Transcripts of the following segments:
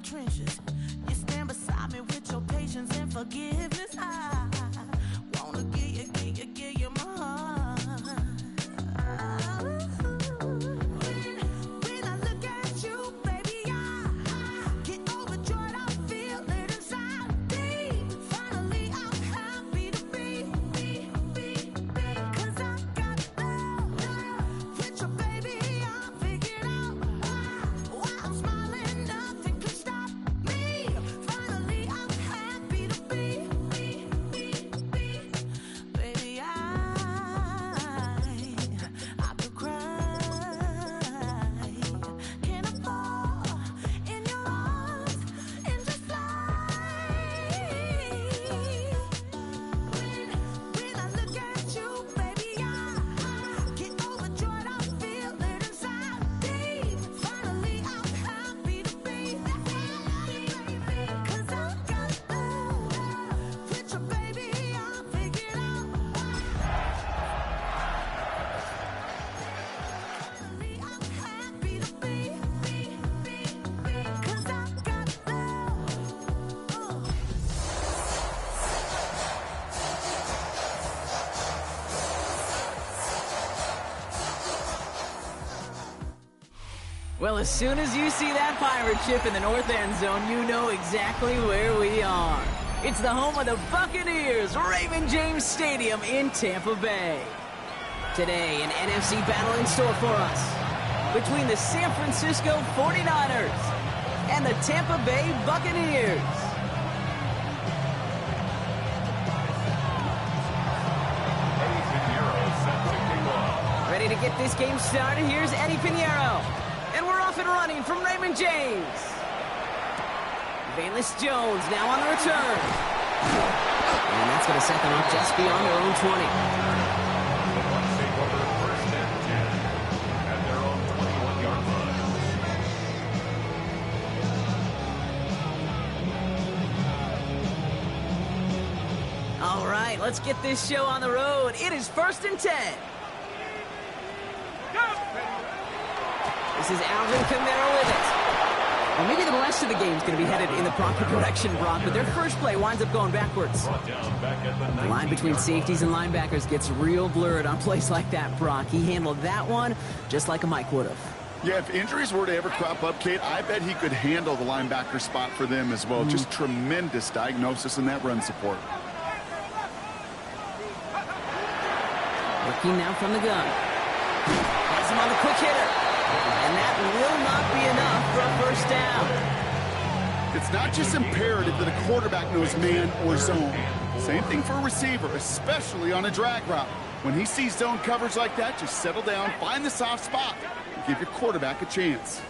trenches. You stand beside me with your patience and forgiveness. I wanna give you my heart. When I look at you, baby, I get overjoyed. I feel it inside me. Finally, I'm happy to be. 'Cause I got love with your baby. I figured out why I'm smiling. Nothing can stop me. Finally, I'm happy to be. Baby, I could cry. Can I fall in your arms and just fly? When I look at you, baby, I get overjoyed. I feel it inside me. Finally, I'm happy to be. 'Cause I got love with your baby. I figured out. Finally, I'm happy to be. 'Cause I got love. Well, as soon as you see that pirate ship in the north end zone, you know exactly where we are. It's the home of the Buccaneers, Raymond James Stadium in Tampa Bay. Today, an NFC battle in store for us between the San Francisco 49ers and the Tampa Bay Buccaneers. Ready to get this game started? Here's Eddie Pinheiro. And we're off and running from Raymond James. Valus Jones now on the return. And that's going to set them up just beyond their own 20. The Bucs take over first and 10 at their own 21-yard line. All right, let's get this show on the road. It is first and 10. This is Alvin Kamara with it. Well, maybe the rest of the game is going to be headed in the proper direction, Brock, but their first play winds up going backwards. Brought down back at the The line between safeties and linebackers gets real blurred on plays like that, Brock. He handled that one just like a Mike would have. Yeah, if injuries were to ever crop up, Kate, I bet he could handle the linebacker spot for them as well. Just tremendous diagnosis in that run support. Working now from the gun. Has him on the quick hitter. And that will not be enough for a first down. It's not just imperative that a quarterback knows man or zone. Same thing for a receiver, especially on a drag route. When he sees zone coverage like that, just settle down, find the soft spot, and give your quarterback a chance.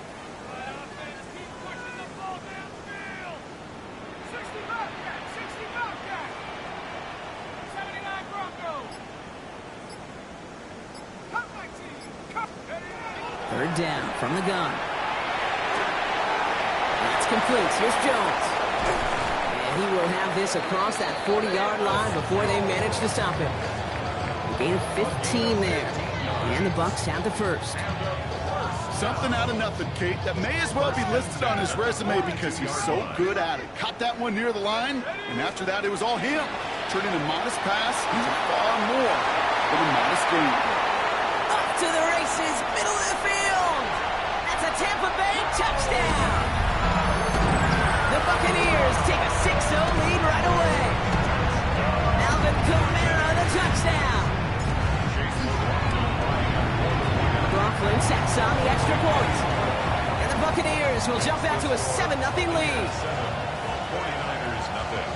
Third down from the gun. That's complete. Here's Jones. And he will have this across that 40-yard line before they manage to stop him. A gain of 15 there. And the Bucs have the first. Something out of nothing, Kate. That may as well be listed on his resume because he's so good at it. Caught that one near the line, and after that, it was all him. Turning a modest pass into far more than a modest gain. Up to the races, middle of the field. That's a Tampa Bay touchdown. The Buccaneers take a 6-0 lead right away. Alvin Kamara, the touchdown. McLaughlin sets on the extra point. And the Buccaneers will jump out to a 7-0 lead. 49ers nothing.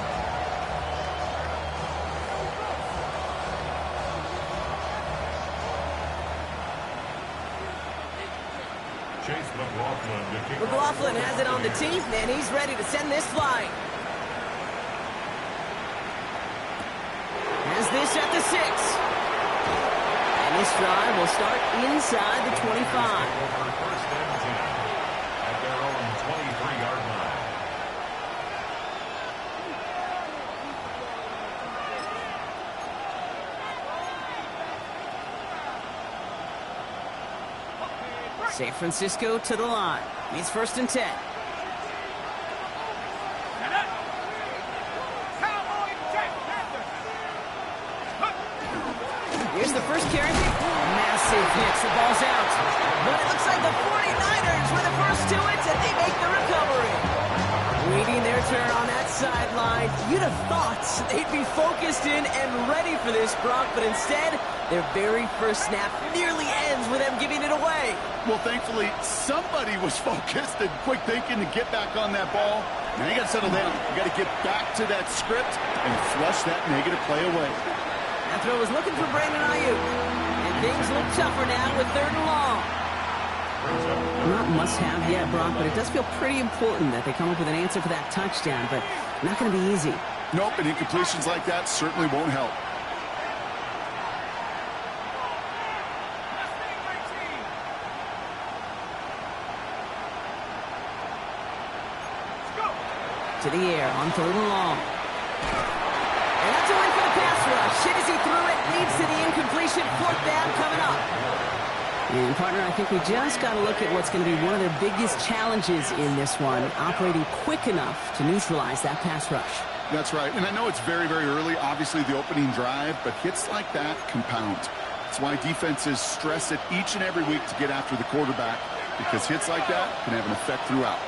Chase McLaughlin to kick McLaughlin has it on the teeth, and he's ready to send this flying. Has this at the 6. And this drive will start inside the 25. over first and 10 at their own 23-yard line. San Francisco to the line. It's first and 10. You'd have thought they'd be focused in and ready for this, Brock, but instead, their very first snap nearly ends with them giving it away. Well, thankfully, somebody was focused and quick thinking to get back on that ball. Now you got to settle down. You got to get back to that script and flush that negative play away. That throw was looking for Brandon Ayuk. And things look tougher now with 3rd and long. Not must-have yet, Brock, but it does feel pretty important that they come up with an answer for that touchdown, but not going to be easy. Nope, and incompletions like that certainly won't help. To the air on 3rd and long. And that's a win for the pass rush. Shit as he threw it, leads to the incompletion. 4th down coming up. And, partner, I think we just got to look at what's going to be one of their biggest challenges in this one, operating quick enough to neutralize that pass rush. That's right, and I know it's very, very early, obviously the opening drive, but hits like that compound. That's why defenses stress it each and every week to get after the quarterback, because hits like that can have an effect throughout.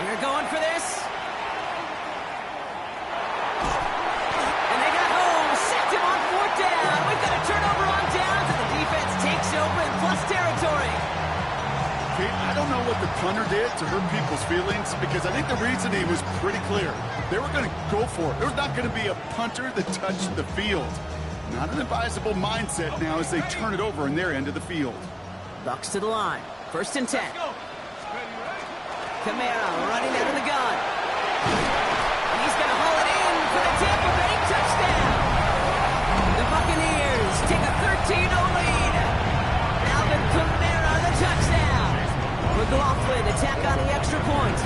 We're going for this. And they got home, sacked him on 4th down. We've got a turnover on downs, and the defense takes over in plus territory. Okay, I don't know what the punter did to hurt people's feelings, because I think the reasoning was pretty clear. They were going to go for it. There's not going to be a punter that touched the field. Not an advisable mindset now as they turn it over in their end of the field. Bucks to the line. 1st and 10. Kamara running out of the gun. And he's going to haul it in for the Tampa Bay touchdown. The Buccaneers take a 13-0 lead. Alvin Kamara, the touchdown. McLaughlin attack on the extra point.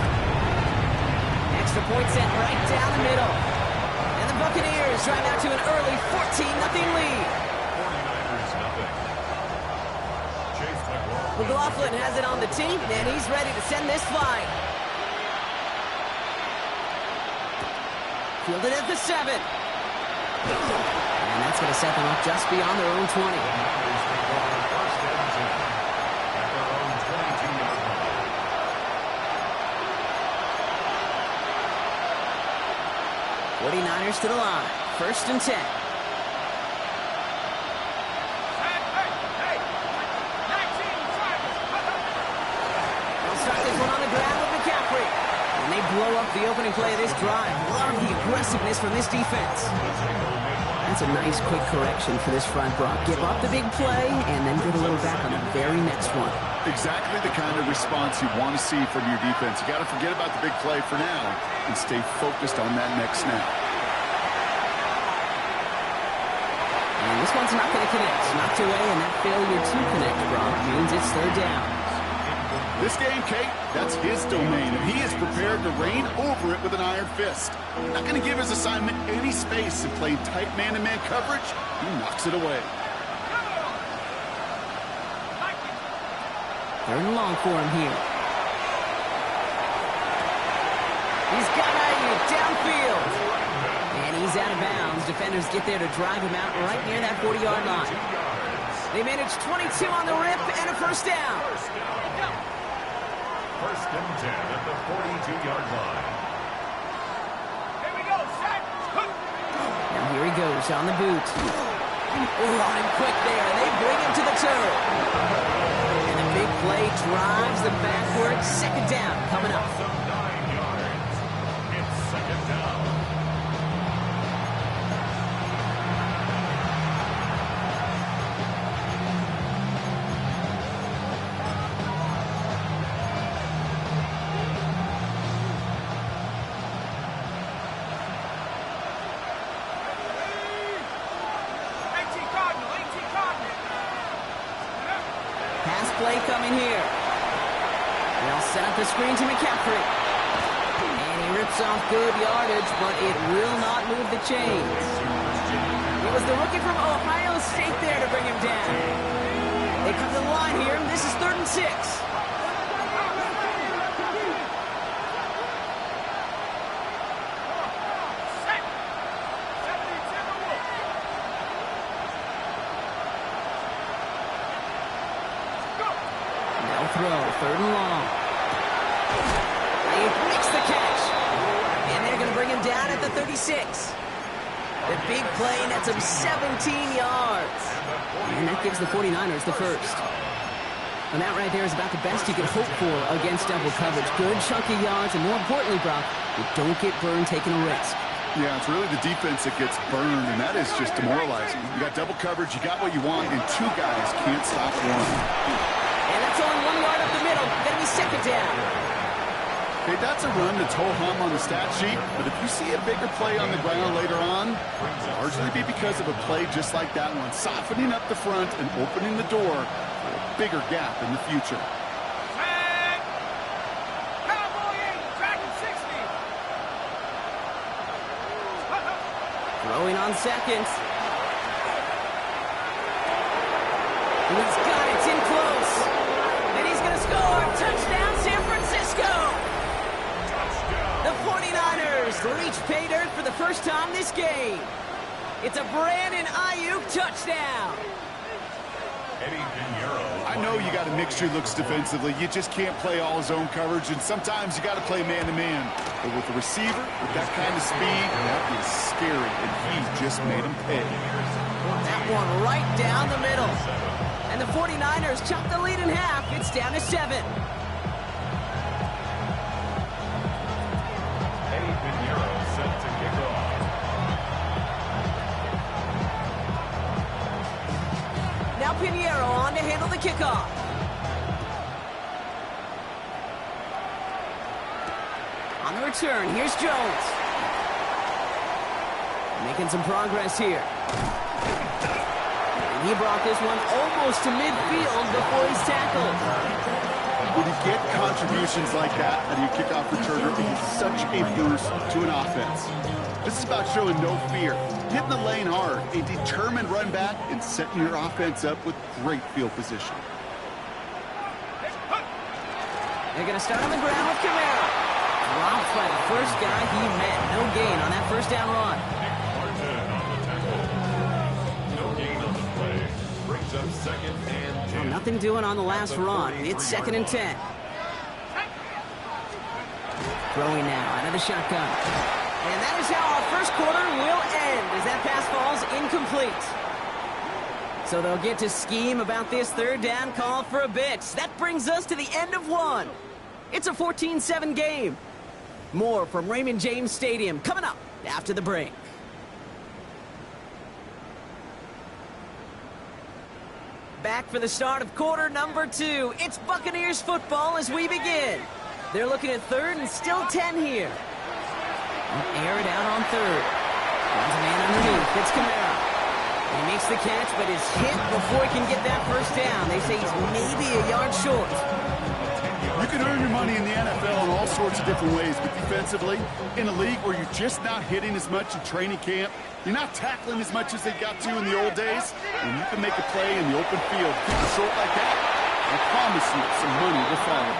Extra point sent right down the middle. And the Buccaneers drive out to an early 14-0 lead. 49ers nothing. Chase McLaughlin. McLaughlin has it on the team, and he's ready to send this flying. Fielded at the 7. And that's going to set them up just beyond their own 20. Niners to the line. 1st and 10. They'll start this one on the ground with McCaffrey. And they blow up the opening play of this drive. Love the aggressiveness from this defense. That's a nice quick correction for this front, Brock. Give up the big play and then get a little back on the very next one. Exactly the kind of response you want to see from your defense. You got to forget about the big play for now and stay focused on that next snap. And this one's not going to connect. Knocked away, and that failure to connect, Brock, means it's 3rd down. This game, Kate, that's his domain, and he is prepared to reign over it with an iron fist. Not going to give his assignment any space and play tight man-to-man coverage. He knocks it away. 3rd and long for him here. He's got Ayuk downfield. And he's out of bounds. Defenders get there to drive him out right near that 40-yard line. They managed 22 on the rip and a 1st down. 1st and 10 at the 42-yard line. Here we go, set. Now here he goes on the boot. On him quick there. They bring him to the turf. And a big play drives them backwards. 2nd down coming up. 9 yards. It's 2nd down. Play coming here. They'll set up the screen to McCaffrey. And he rips off good yardage, but it will not move the chains. It was the rookie from Ohio State there to bring him down. They come to the line here, and this is 3rd and 6. Throw, 3rd and long. He makes the catch. And they're going to bring him down at at the 36. The big play nets him 17 yards. And that gives the 49ers the first. And that right there is about the best you can hope for against double coverage. Good chunky yards, and more importantly, Brock, you don't get burned taking a risk. Yeah, it's really the defense that gets burned, and that is just demoralizing. You got double coverage, you got what you want, and two guys can't stop one. And that's only 1 yard up the middle. Gonna be second down. Okay, that's a run that's ho-hum on the stat sheet, but if you see a bigger play on the ground later on, it'll largely be because of a play just like that one, softening up the front and opening the door for a bigger gap in the future. Throwing on seconds. And he's got it. It's in close. And he's going to score. Touchdown, San Francisco. The 49ers reach pay dirt for the first time this game. It's a Brandon Ayuk touchdown. I know you got a mixture looks defensively. You just can't play all zone coverage, and sometimes you got to play man-to-man. But with a receiver, with that kind of speed, that is scary, and he just made him pay. That one right down the middle. And the 49ers chop the lead in half. It's down to 7. Set to kick off. Now Pinheiro on to handle the kickoff. On the return, here's Jones. Making some progress here. And he brought this one almost to midfield before he's tackled. When you get contributions like that out of your kickoff returner, it is such a boost to an offense. This is about showing no fear, hitting the lane hard, a determined run back, and setting your offense up with great field position. They're going to start on the ground with Camara. Dropped by the first guy he met. No gain on that first down run. No gain on the play. Brings up second and 10. Nothing doing on the last run. It's 2nd and 10. Throwing now out of the shotgun. And that is how our first quarter will end as that pass falls incomplete. So they'll get to scheme about this third down call for a bit. That brings us to the end of one. It's a 14-7 game. More from Raymond James Stadium coming up after the break. Back for the start of quarter number 2. It's Buccaneers football as we begin. They're looking at 3rd and still 10 here. They'll air it out on 3rd. There's a man underneath. It's Camara. He makes the catch, but is hit before he can get that first down. They say he's maybe a yard short. You can earn your money in the NFL in all sorts of different ways, but defensively, in a league where you're just not hitting as much in training camp, you're not tackling as much as they got to in the old days, when you can make a play in the open field, keep it short like that, I promise you some money will follow.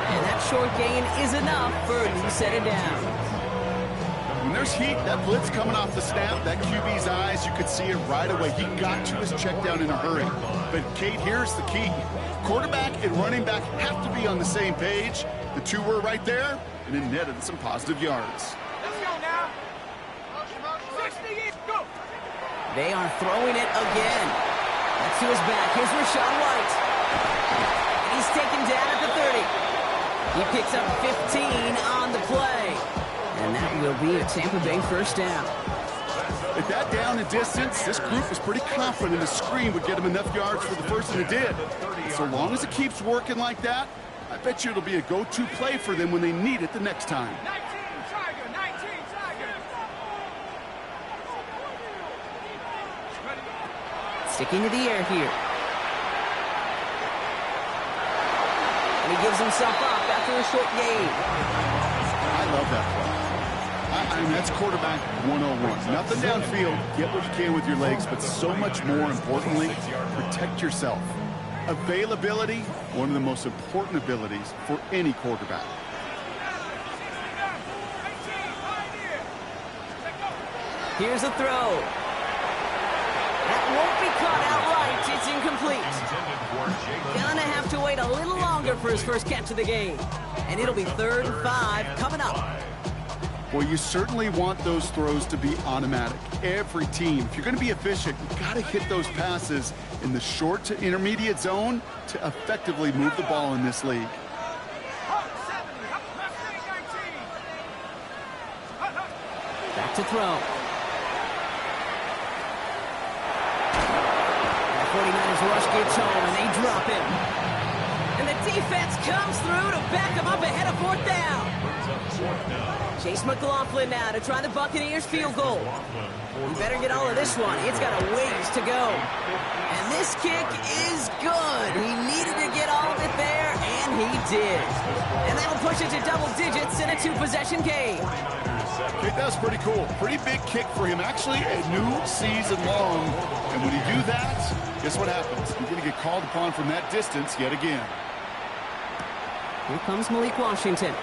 And that short gain is enough for a new set of downs. When there's heat, that blitz coming off the snap, that QB's eyes, you could see it right away. He got to his check down in a hurry. But, Kate, here's the key. Quarterback and running back have to be on the same page. The two were right there, and it netted some positive yards. Let's go now. 60, go. They are throwing it again. That's to his back. Here's Rachaad White. And he's taken down at the 30. He picks up 15 on the play. And that will be a Tampa Bay first down. At that down and distance, this group was pretty confident the screen would get him enough yards for the first, and it did. So long as it keeps working like that, I bet you it'll be a go-to play for them when they need it the next time. 19 Tiger. Sticking to the air here. And he gives himself up after a short gain. I love that play. I mean, that's quarterback 101. Nothing downfield, get what you can with your legs, but so much more importantly, protect yourself. Availability, one of the most important abilities for any quarterback. Here's a throw. That won't be caught outright. It's incomplete. Gonna have to wait a little longer for his first catch of the game. And it'll be 3rd and 5 coming up. Well, you certainly want those throws to be automatic. Every team, if you're going to be efficient, you've got to hit those passes in the short to intermediate zone to effectively move the ball in this league. Back to throw. The 49ers rush gets home, and they drop him. And the defense comes through to back him up ahead of 4th down. Chase McLaughlin now to try the Buccaneers field goal. He better get all of this one. It's got a ways to go. And this kick is good. He needed to get all of it there, and he did. And that'll push it to double digits in a 2-possession game. Okay, that's pretty cool. Pretty big kick for him. Actually, a new season long. And when you do that, guess what happens? You're going to get called upon from that distance yet again. Here comes Malik Washington.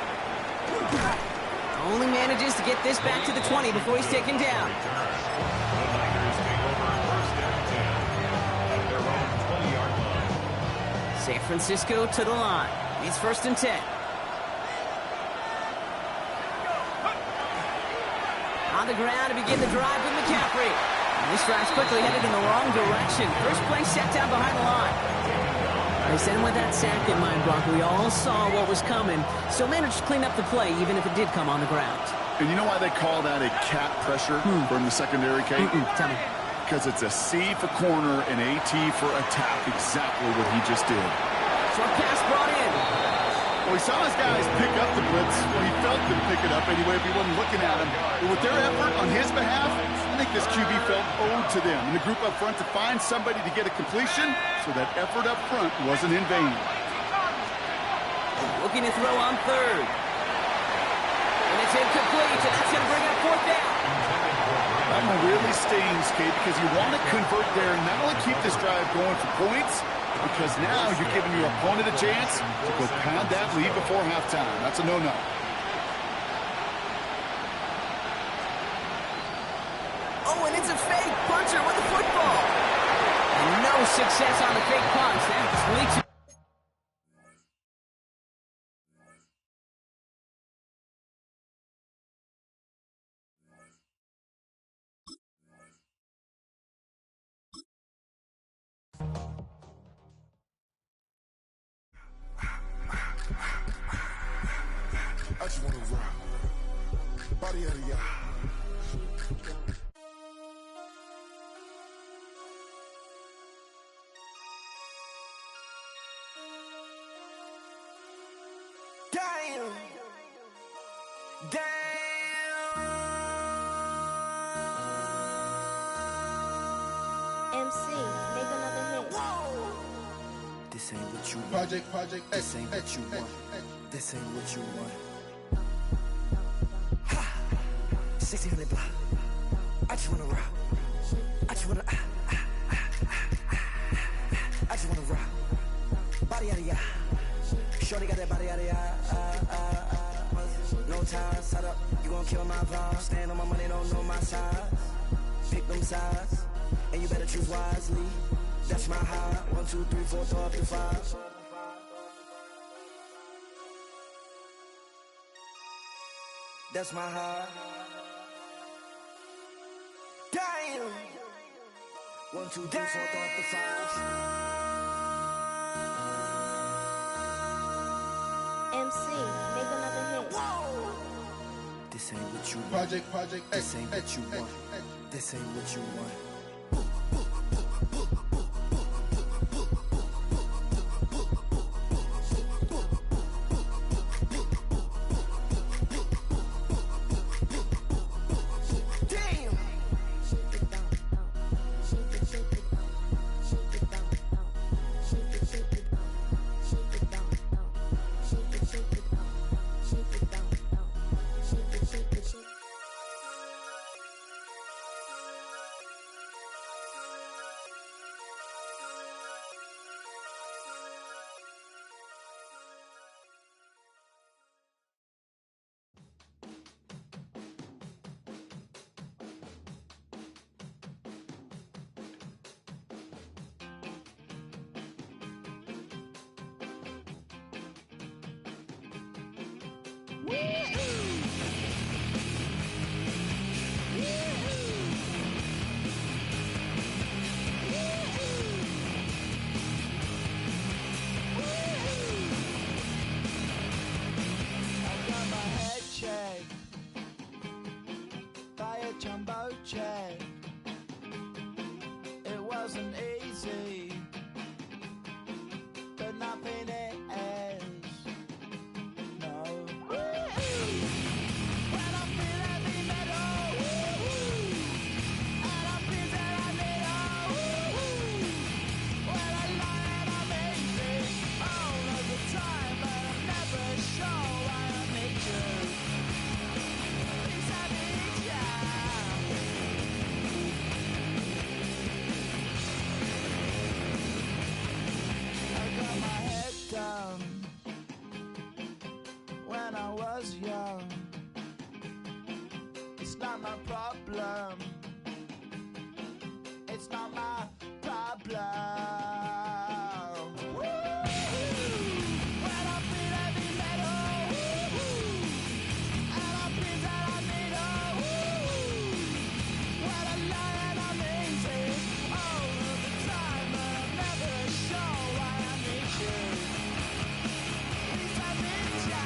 Only manages to get this back to the 20 before he's taken down. San Francisco to the line. It's 1st and 10. On the ground to begin the drive with McCaffrey. And this drive's quickly headed in the wrong direction. First play set down behind the line. They sent him with that sack in mind, Brock. We all saw what was coming, so managed to clean up the play, even if it did come on the ground. And you know why they call that a cat pressure from the secondary, Kate? Tell me. Because it's a C for corner and a T for attack, exactly what he just did. Short pass brought in. Well, he saw his guys pick up the blitz. Well, he felt them pick it up anyway if he wasn't looking at him. But with their effort on his behalf, I think this QB felt owed to them. And the group up front to find somebody to get a completion, so that effort up front wasn't in vain. Looking to throw on 3rd. And it's incomplete, and that's going to bring up 4th down. That one really stings, Kate, because you want to convert there and not only keep this drive going for points, because now you're giving your opponent a chance to go pound that lead before halftime. That's a no-no. Oh, and it's a fake puncher with the football. And no success on the fake punch. That leads. I just wanna rock. Body out of y'all. Damn. MC, make another hit. This ain't what you want. Project This ain't what you want. This ain't what you want. 1600 block. I just wanna rock. I just wanna I just wanna rock. Body out of ya. Shorty got that body out of ya. No ties, set up. You gon' kill my vibe. Stand on my money, don't know my size. Pick them sides, and you better choose wisely. That's my high. 1, 2, 3, 4, throw up to 5. That's my high. Damn. 1, 2, 3, 4, throw up to 5. MC, make another hit. This ain't what you want. Project This ain't what you want. This ain't what you want. jumbo jet. It wasn't easy, but nothing is. No. When I feel heavy metal, and I feel that I need when I lie and I'm easy all of the time, but I'm never sure why I need you. Please, I need you. I got my head down when I was young. It's not my problem. It's not my problem. When I feel heavy metal, and I feel that I need when I lie and I'm easy all of the time, but I'm never sure why I need you. Please, I need you.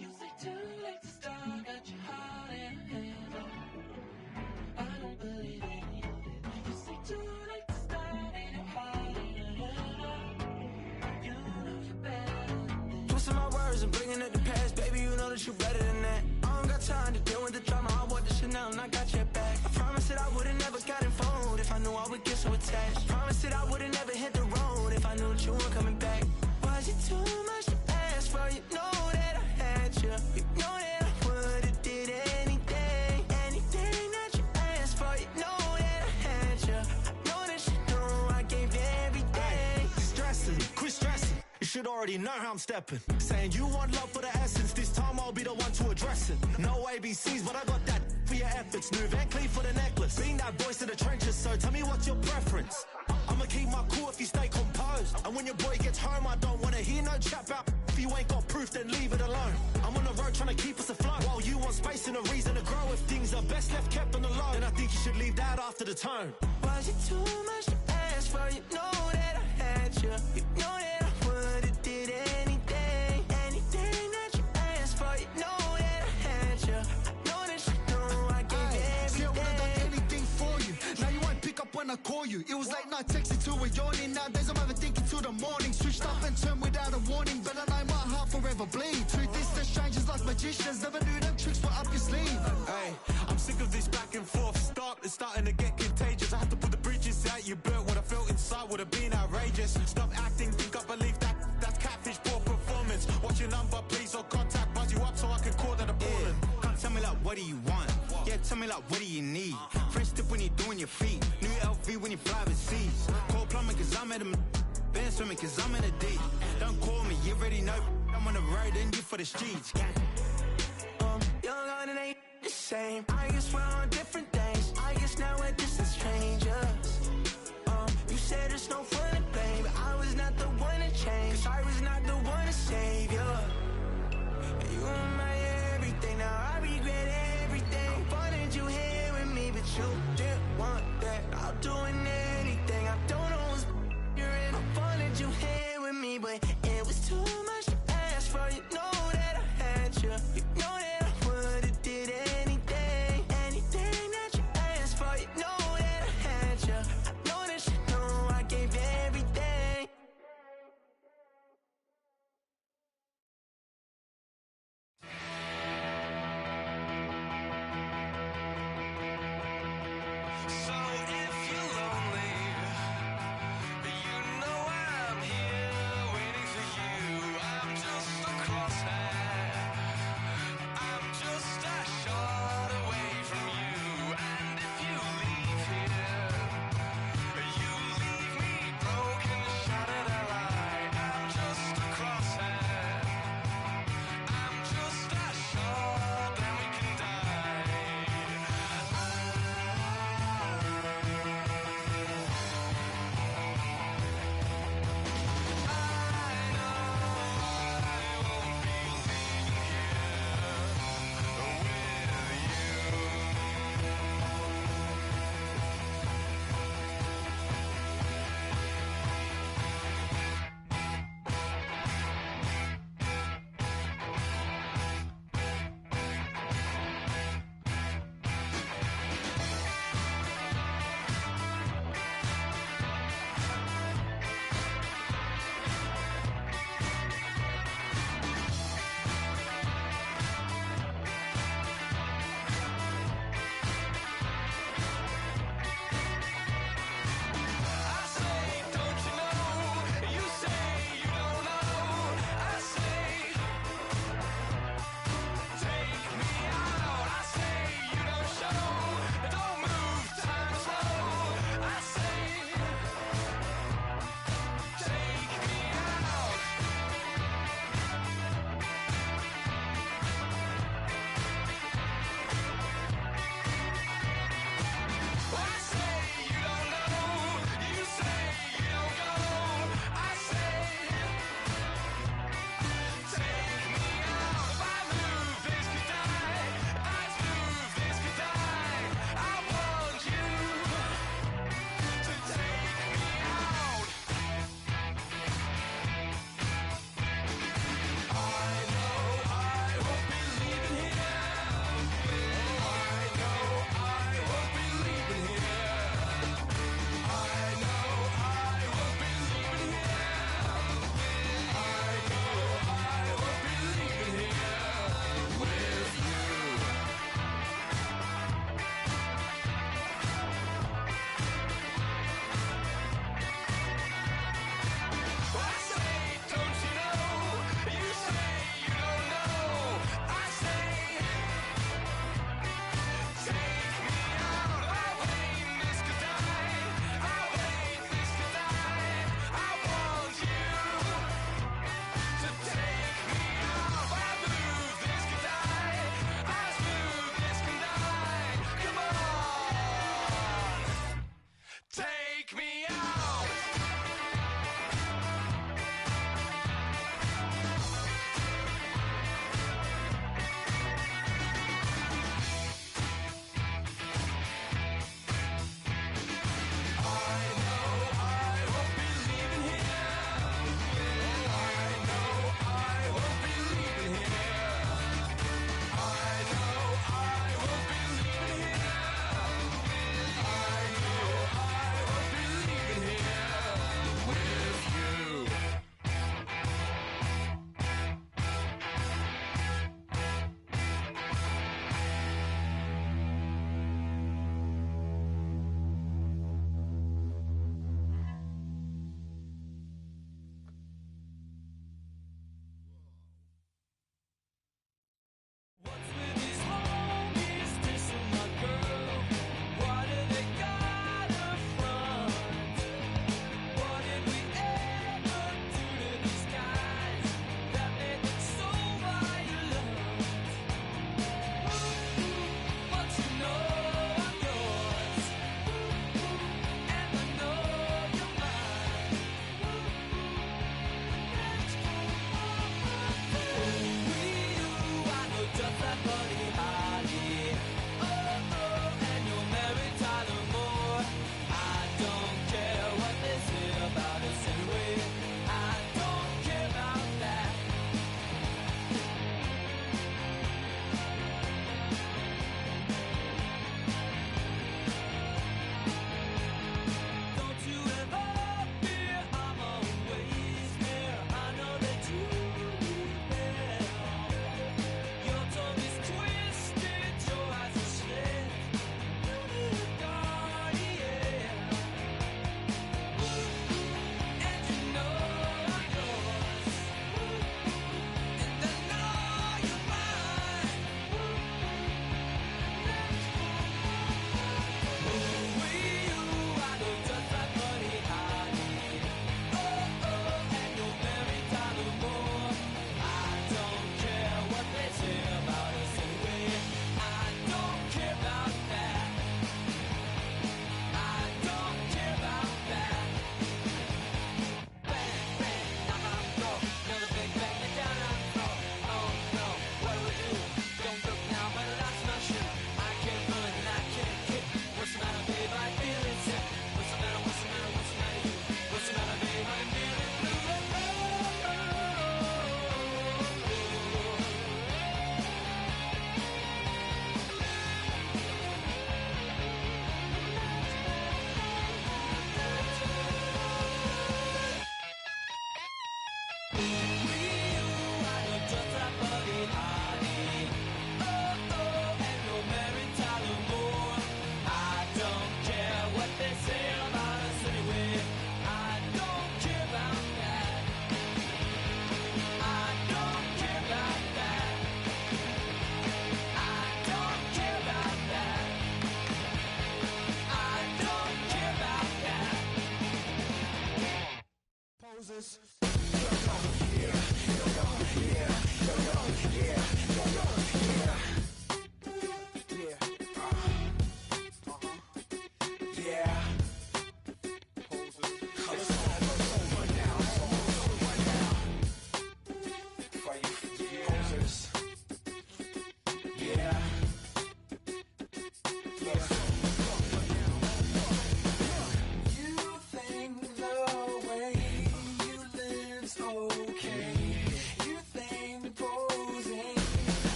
You say too late to start, got your heart in a handle. I don't believe any of it. You say too late to start, ain't your heart in a handle. You know you're better than that. Twisting my words and bringing it to pass, baby, you know that you're better than that. I don't got time to deal with the drama, I want the Chanel and I got your back. I promised that I would've never gotten phoned if I knew I would get so attached. I promised that I would've never hit the road if I knew that you weren't coming back. Was it too much to ask for? You know that I had you. You know that I would've did anything, anything that you asked for. You know that I had you. I know that you know I gave you everything. Stressing, quit stressing. You should already know how I'm stepping. Saying you want love for the essence, this time I'll be the one to address it. No ABCs, but I got that for your efforts. New Van Cleef for the necklace. Being that voice in the trenches, so tell me what's your preference. I'ma keep my cool if you stay composed. And when your boy gets home, I don't wanna hear no chat about if you ain't got proof, then leave it alone. I'm on the road trying to keep us afloat, while you want space and a reason to grow. If things are best left kept on the low, then I think you should leave that after the tone. Was it too much to ask for? You know that I had you. You know that I would've did anything, anything that you asked for. You know that I had you. I know that you know I gave you See, I would've done everything. anything for you. Now you won't pick up when I call you. It was late night texting till we're yawning. Nowadays I'm overthinking till the morning. Switched up and turned without a warning, but I know my heart forever bleeds. Truth is, the strangers like magicians. Never knew them tricks were up your sleeve. Hey, I'm sick of this back and forth. It's starting to get contagious. I have to put the bridges out you built. What I felt inside would have been outrageous. Stop acting, think I believe that's catfish, poor performance. What's your number, please, or contact, buzz you up so I can call that appalling. Can't tell me like what do you want? Yeah, tell me like what do you need? French tip when you're doing your feet. New LV when you fly overseas. Call plumbing cause I'm at a been swimming cause I'm in a deep. Don't call me, you already know I'm on the road and you for the streets. Young on it ain't the same. I guess we're on different days. I guess now we're distant strangers. You said it's no fun to blame, but I was not the one to change. 'Cause I was not the one to save you. You were my everything, now I regret everything. I wanted you here with me, but you didn't want that. I'm doing anything, I don't know what's you're in. I wanted you here with me, but it was too much to ask for. You know that I had you. You know that I would've did anything, anything that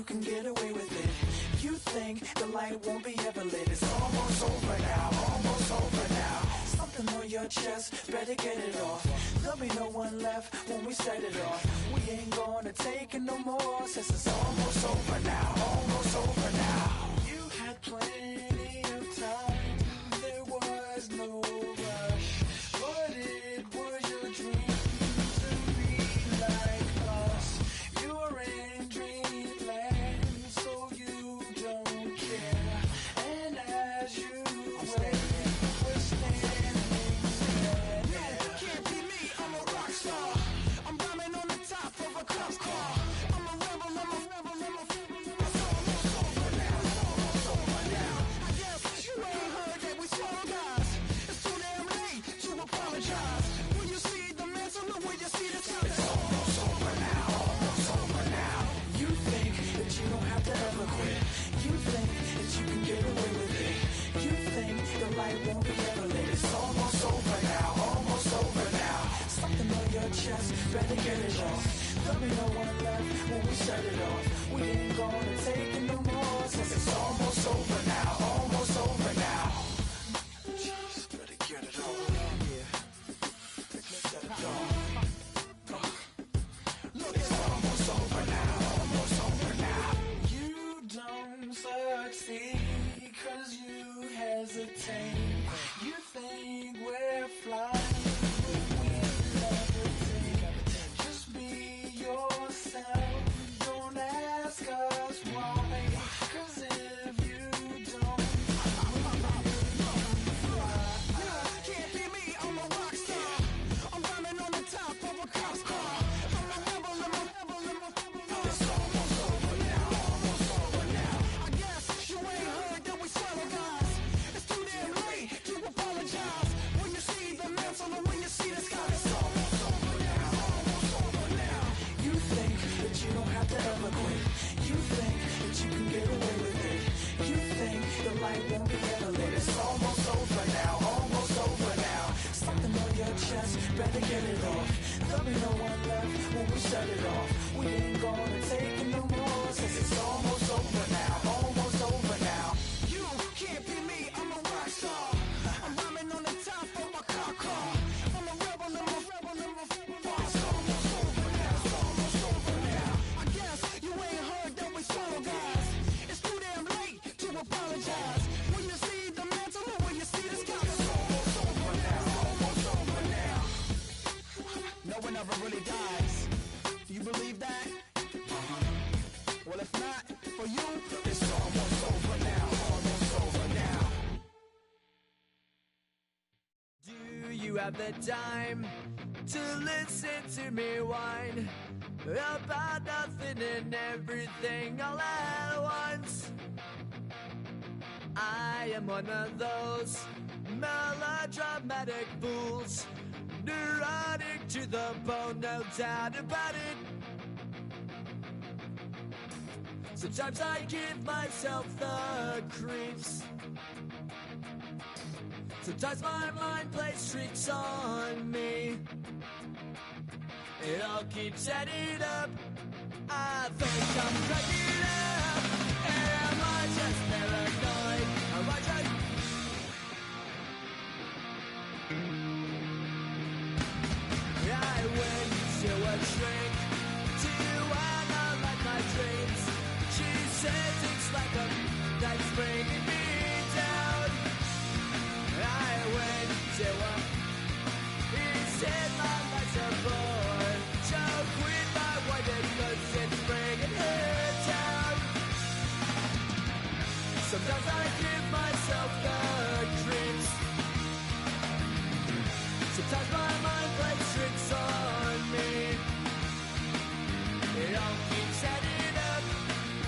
you can get away with it. You think the light won't be ever lit. It's almost over now, almost over now. Something on your chest, better get it off. There'll be no one left when we set it off. We ain't gonna take it no more, since it's almost over now, almost over now. You had plenty of time, there was no rush, but it was your dream to be like us. You're in dreamland, so you don't care. And as you wait, we're standing there. No, can't be me, I'm a rock star. I'm rhyming on the top of a cop car. I'm a rebel, I'm a rebel, I'm a it's almost over now, it's almost over now. I guess you ain't heard that we swallow guys. It's too damn late to apologize. When you see the mantle, know when you see the time. It's almost over now, almost over now. You think that you don't have to ever quit. You think that you can get away with it. You think the light won't be ever lit. It's almost over now, almost over now. Something on your chest, better get it off. There'll be no one left when we set it off. We ain't gonna take it no more, since it's almost over now, almost over now. Just better get it off. Yeah. Set it off. Look, it's almost over now, almost over now. You don't succeed, cause you hesitate. You think we're flying, but we levitate. Just be yourself, don't ask us why. Cause if you don't, Can't be me, I'm a rock star. I'm rhyming on the top of a cop's car. I'm a rebel, I'm a rebel, I'm a it's almost over now, almost over now. I guess you ain't heard that we swallow guys. It's too damn late to apologize. When you see the mantle and when you see the sky, it's Almost over now, almost over now. You think that you don't have to ever quit. You think that you can get away with it. You think the light won't be ever lit. It's almost over now, almost over now. Something on your chest, better get it off. There'll be no one left when we set it off. We ain't gonna take it no more, since it's almost over now, almost over now. you can't be me, I'm a rock star. I'm rhyming on the top of my car car. I'm a rebel, I'm a rebel, I'm a It's almost over now, it's almost over now. I guess you ain't heard that we swallow guys. It's too damn late to apologize. When you see the mantle and when you see the sky, it's Almost over now, almost over now. no one ever really dies. Do you believe that? Well, if not, for you, It's almost over now, almost over now. Do you have the time to listen to me whine about nothing and everything all at once? I am one of those melodramatic fools, neurotic to the bone, no doubt about it. Sometimes I give myself the creeps. Sometimes my mind plays tricks on me. It all keeps adding up. I think I'm cracking up. Am I just paranoid? Am I just... I went to a shrink to analyze my dreams. She says it's like a that's bringing me down. I went to a he said my life's a bore. So quit my wife because it's bringing her down. Sometimes I give myself the creeps. Sometimes my mind plays tricks on me. It all keeps adding up.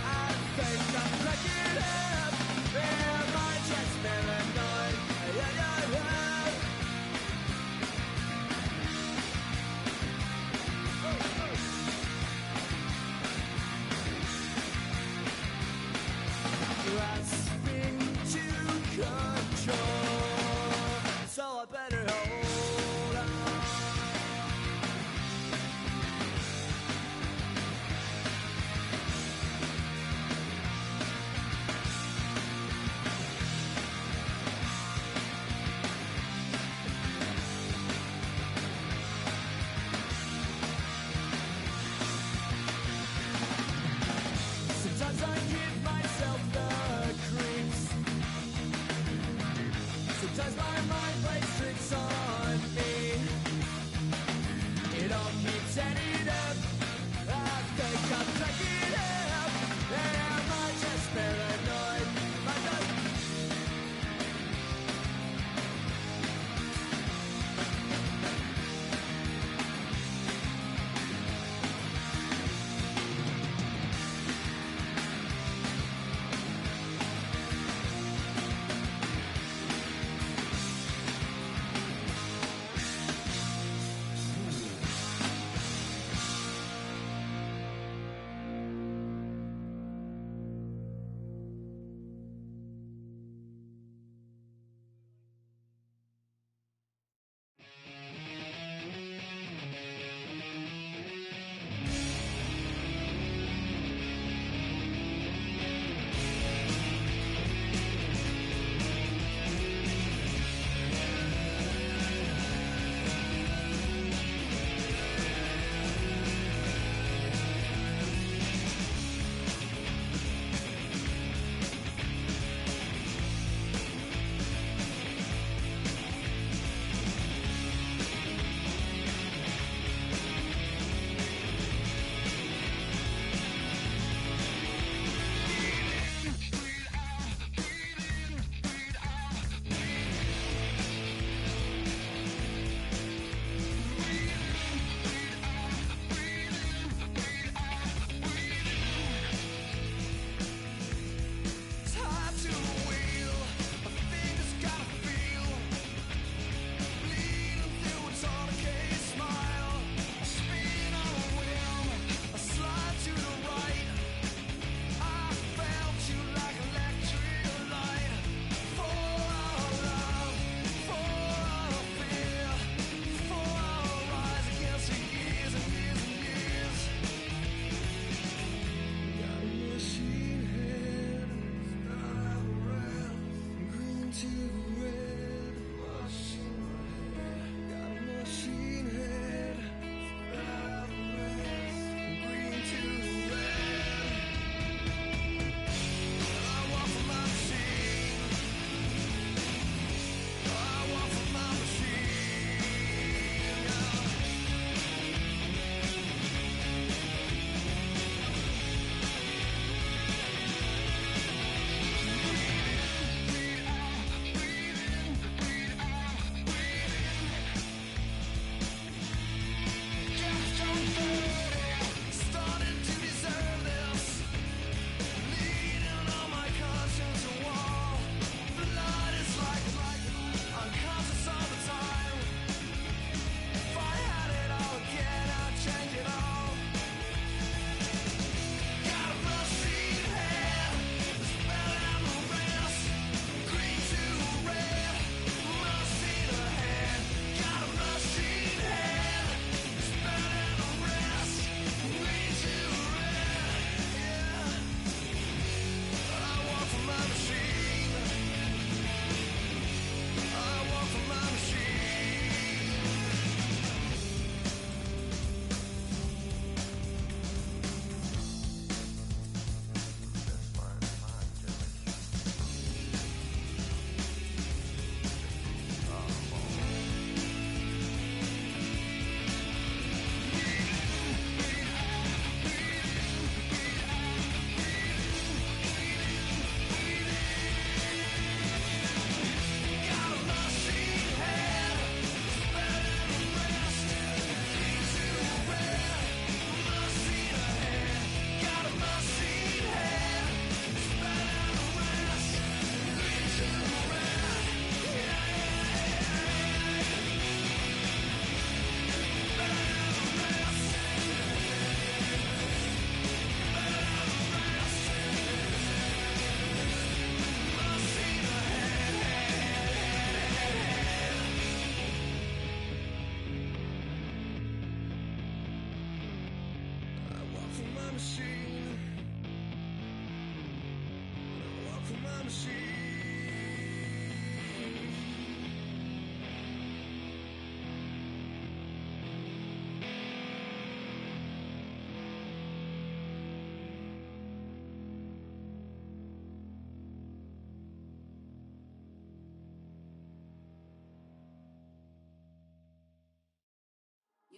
I think I'm cracking up. Am I just paranoid? Yeah, yeah, yeah. Grasping to control, so I better hold on.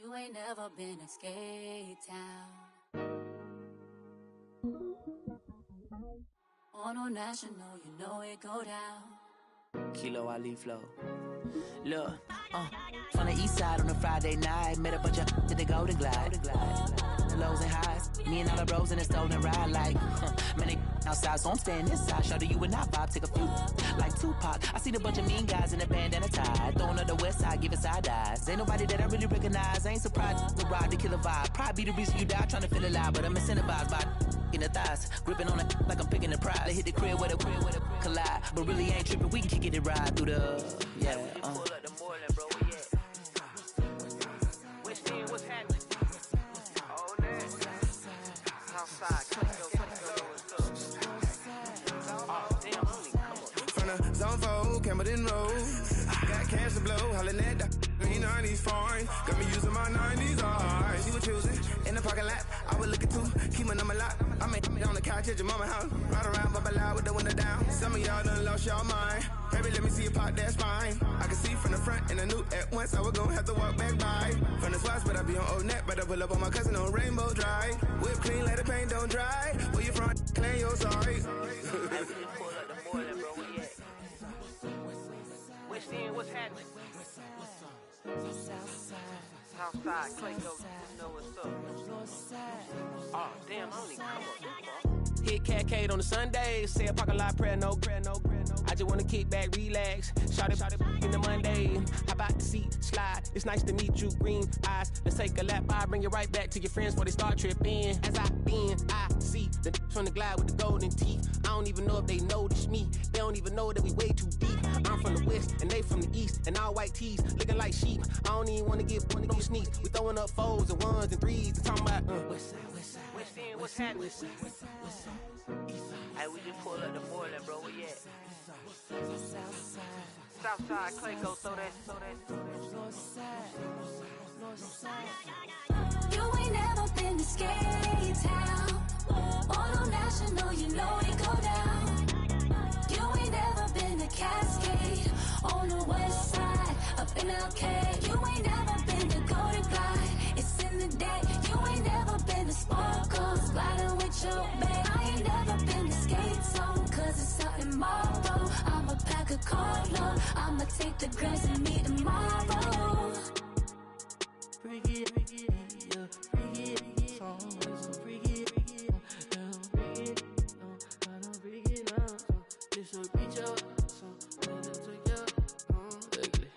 You ain't never been a skate town. On no national, you know it go down. Kilo Ali Flow. Look, from the east side on a Friday night, met a bunch of at the Golden Glide. The lows and highs, me and all the bros in the stolen ride like, man, they outside, so I'm staying inside. Show you and I vibe, take a few like Tupac. I seen a bunch of mean guys in a bandana tie, throwing up the west side, giving side eyes. Ain't nobody that I really recognize. I ain't surprised to ride the killer vibe. Probably be the reason you die trying to feel alive, but I'm incentivized by in the thighs, gripping on it like I'm picking the prize. They hit the crib with a collide, but really ain't tripping. We can kick it and ride through the yeah. Pull up the Moreland, bro. Where you at? West End, what's happening? All that. Southside, Clayco, oh damn, homie, come on. From the zone 4, Campbellton Road. Got cash to blow, hollin' at the green 90s foreign. Got me using my 90s, alright. She was choosing in the parking lot. I was looking too, keep my number locked. I make on the couch at your mama house. Ride around, bubble loud with the window down. Some of y'all done lost y'all mind. Baby, let me see you pop that spine. I can see from the front and I knew at once I was gonna have to walk back by. From the spots, but I be on Old Neck. Better pull up on my cousin on Rainbow Drive. Whip clean, let the paint don't dry. Where you from? Clean your sorry. Pull up the Moreland, bro. Where you at? West End, what's happening? Southside, Clayco, you know what's up. Oh damn, homie, come on. Hit Catcade on the Sundays, say a parking lot prayer, no. I just wanna kick back, relax, shout it in the Monday. Hop out the seat, slide, it's nice to meet you, green eyes. Let's take a lap, I bring you right back to your friends before they start tripping. As I see the from the glide with the golden teeth. I don't even know if they notice me, they don't even know that we way too deep. I'm from the west, and they from the east, and all white tees, looking like sheep. I don't even wanna get one of these sneak. We throwing up 4s and 1s and 3s, and talking about West End, what's happening? Hey, we just pull up the Moreland, bro. Where you at? Southside, Clayco, throw that. You ain't never been to skate town. On no national, you know it go down. You ain't never been to Cascade. On the west side, up in LK. You ain't never been to Golden Glide. It's in the day. You ain't never been to Sparkles, gliding with your babe. I ain't never been to Skate Zone, cause it's out in Marlboro. I'ma pack a carload. I'ma take the grass and meet tomorrow. Bring it, yeah, bring it, song, so bring it, I don't bring it now, this will reach out, so let it take out, ugly.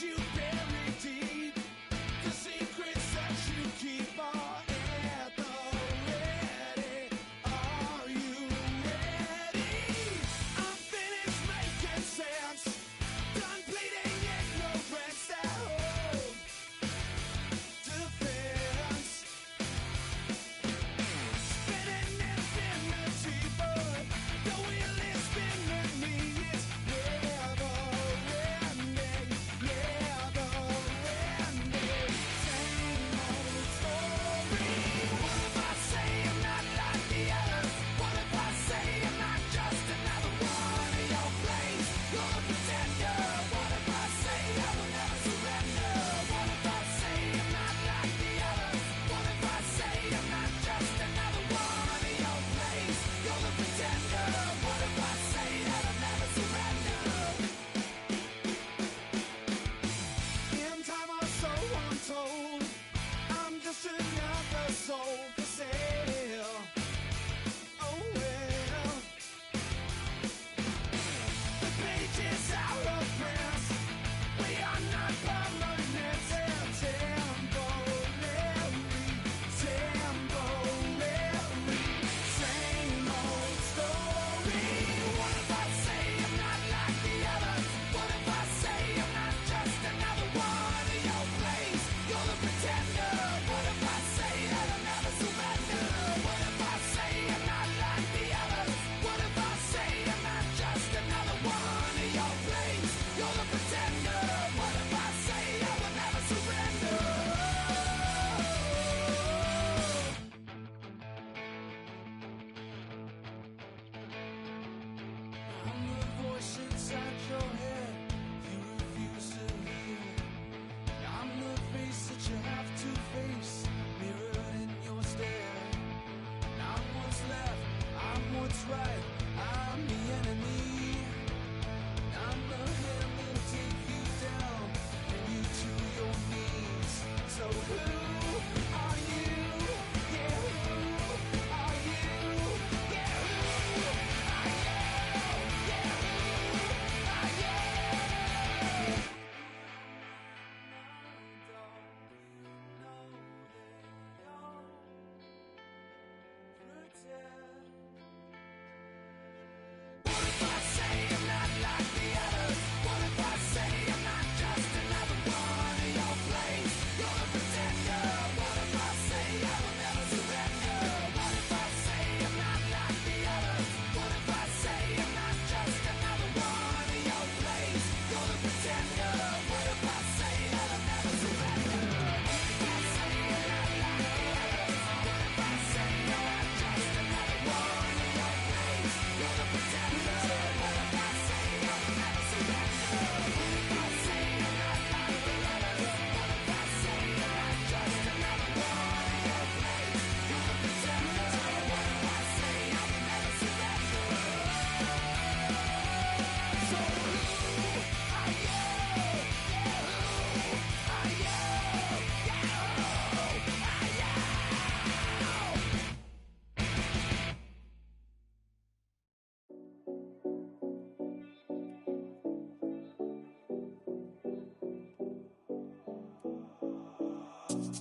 You buried deep.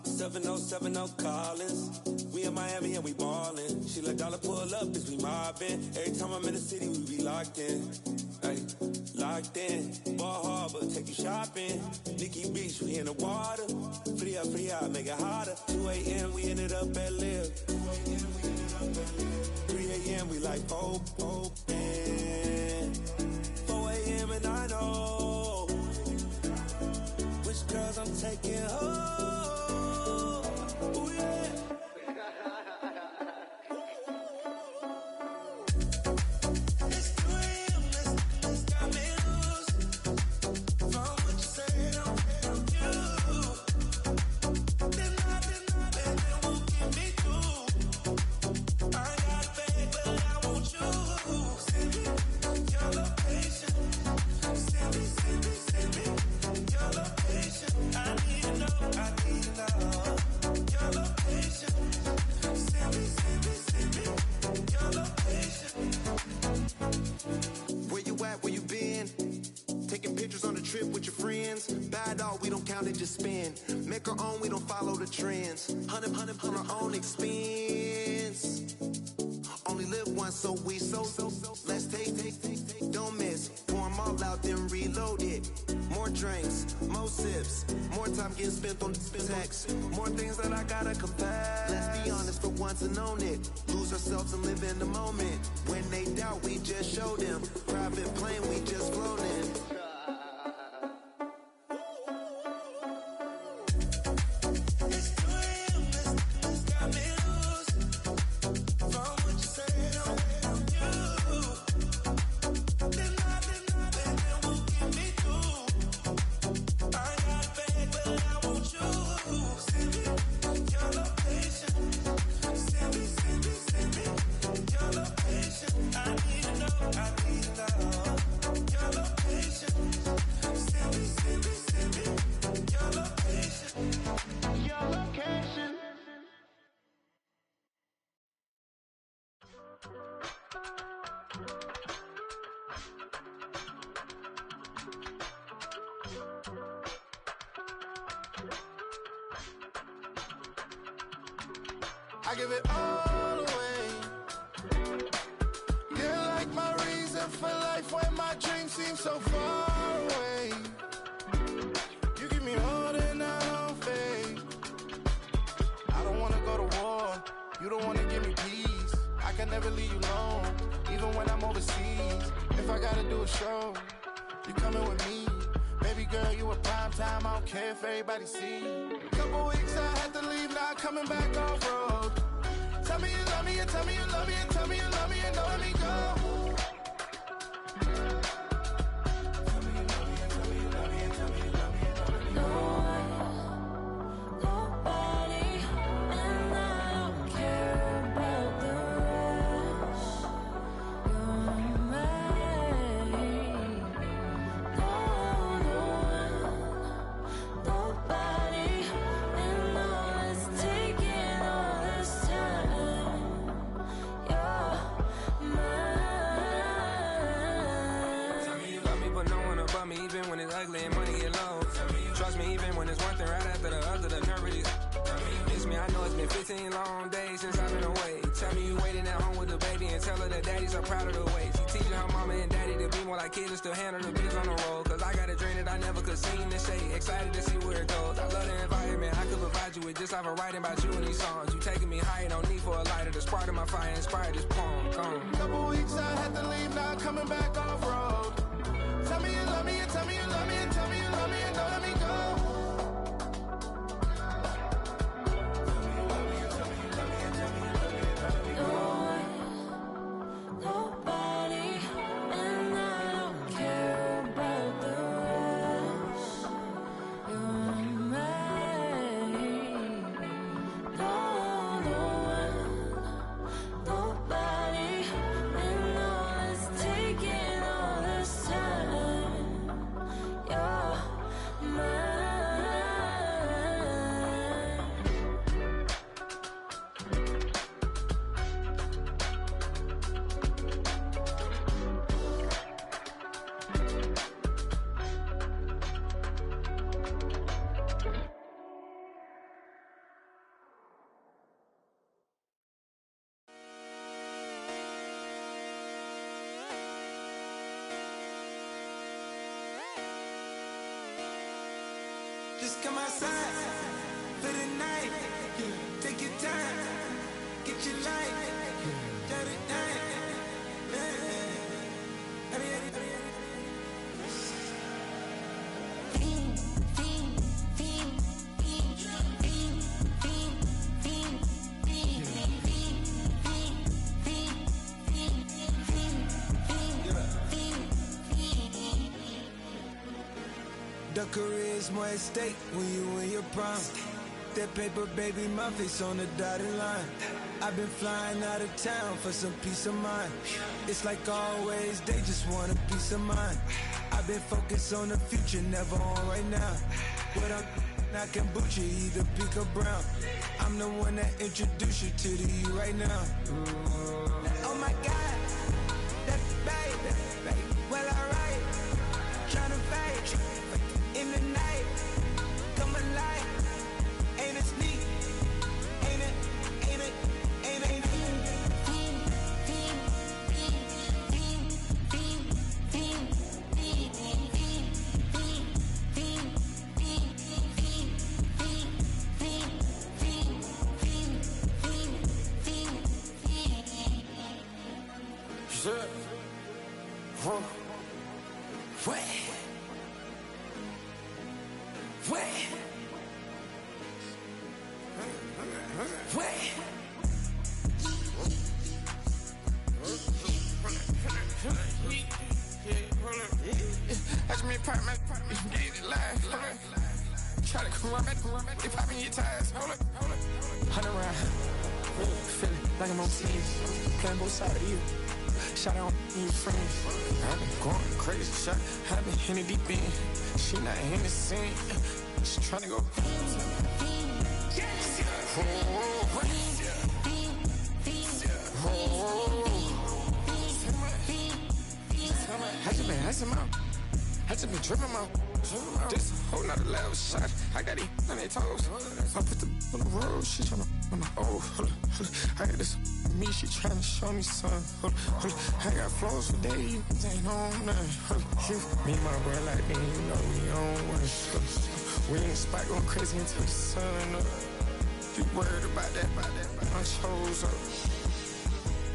7070 Collins. We in Miami and we ballin'. She let dollar pull up, bitch, we mobbin'. Every time I'm in the city, we be locked in. Ay, locked in. Ball Harbor, take you shopping. Nikki Beach, we in the water. Free up, make it hotter. 2 a.m., we ended up at Live. 3 a.m., we like open. 4 a.m. and I know which girls I'm taking home. Ooh, yeah. Just spin, make our own, we don't follow the trends. 100 on our own expense. Only live once, so let's take, don't miss. Pour 'em all out, then reload it. More drinks, more sips, more time getting spent on text. More things that I gotta confess. Let's be honest for once and own it. Lose ourselves and live in the moment. When they doubt, we just show them. Private plane, we just floating. I give it all away. You're like my reason for life when my dreams seem so far away. You give me more than I don't fake. I don't wanna go to war. You don't wanna give me peace. I can never leave you alone, even when I'm overseas. If I gotta do a show, you coming with me. Baby girl, you a prime time. I don't care if everybody see. Couple weeks I had to leave, now coming back off road. Tell me you love me, and tell me you love me, and tell me you love me, and don't let me go. Tell me you love me, and tell me you love me, and tell me you love me, and don't let me go. Nobody, and I don't care about the rest. You're mine. Nobody, and all is taking all this time. You're mine. Tell me you love me, but no one above me, even when it's ugly and money get low. Trust me, even when it's one thing right after the other, the nerve really. Miss me, I know it's been 15 long days since I've been away. Tell me you waiting at home with the baby and tell her that daddy's so proud of the way. She teaching her mama and daddy to be more like kids and still handle the beats on the road. Cause I got a dream that I never could sing to say. Excited to see where it goes. I love the environment. I could provide you with just like I'm writing about you in these songs. You taking me higher, no need for a lighter. The spark of my fire inspired this poem. Gone. Couple weeks I had to leave, now coming back off road. Tell me you love me, and tell me you love me, and tell me you love me, and don't let me go. Nobody, and I don't care about the rest. You're mine. Nobody, and all is taking all this time. You're mine. Just come outside for the night. Take your time, get your light. Shut it down. The career's more at stake when you in your prime. That paper, baby, my face on the dotted line. I've been flying out of town for some peace of mind. It's like always, they just want a peace of mind. I've been focused on the future, never on right now. But I'm not kombucha, either pink or brown. I'm the one that introduced you to the you right now. Oh my God, that baby, well alright. Tryna fight in the night, come alive. Ain't it sneak? Ain't it? Ain't it? Ain't it? Shit. Whoa. Wait. Wait. Wait. I just made part, get it live. Try to come around, they popping your tires. Hold it. 100 round. Feeling like I'm on TV. Playing both sides of you. Shout out to your friends. I've been going crazy. Shot, I've been in the deep end. She not in the scene. She tryna go. I just been tripping out. This whole nother level shot. I got it on their toes. I put the on the road. She tryna. Oh, hold up. I got this. Me, she tryna show me something. I got flows for days. Ain't on nothing. Me and my bro like me, you know we on one. We in the spot going crazy until the sun up. You worried about that? I chose up.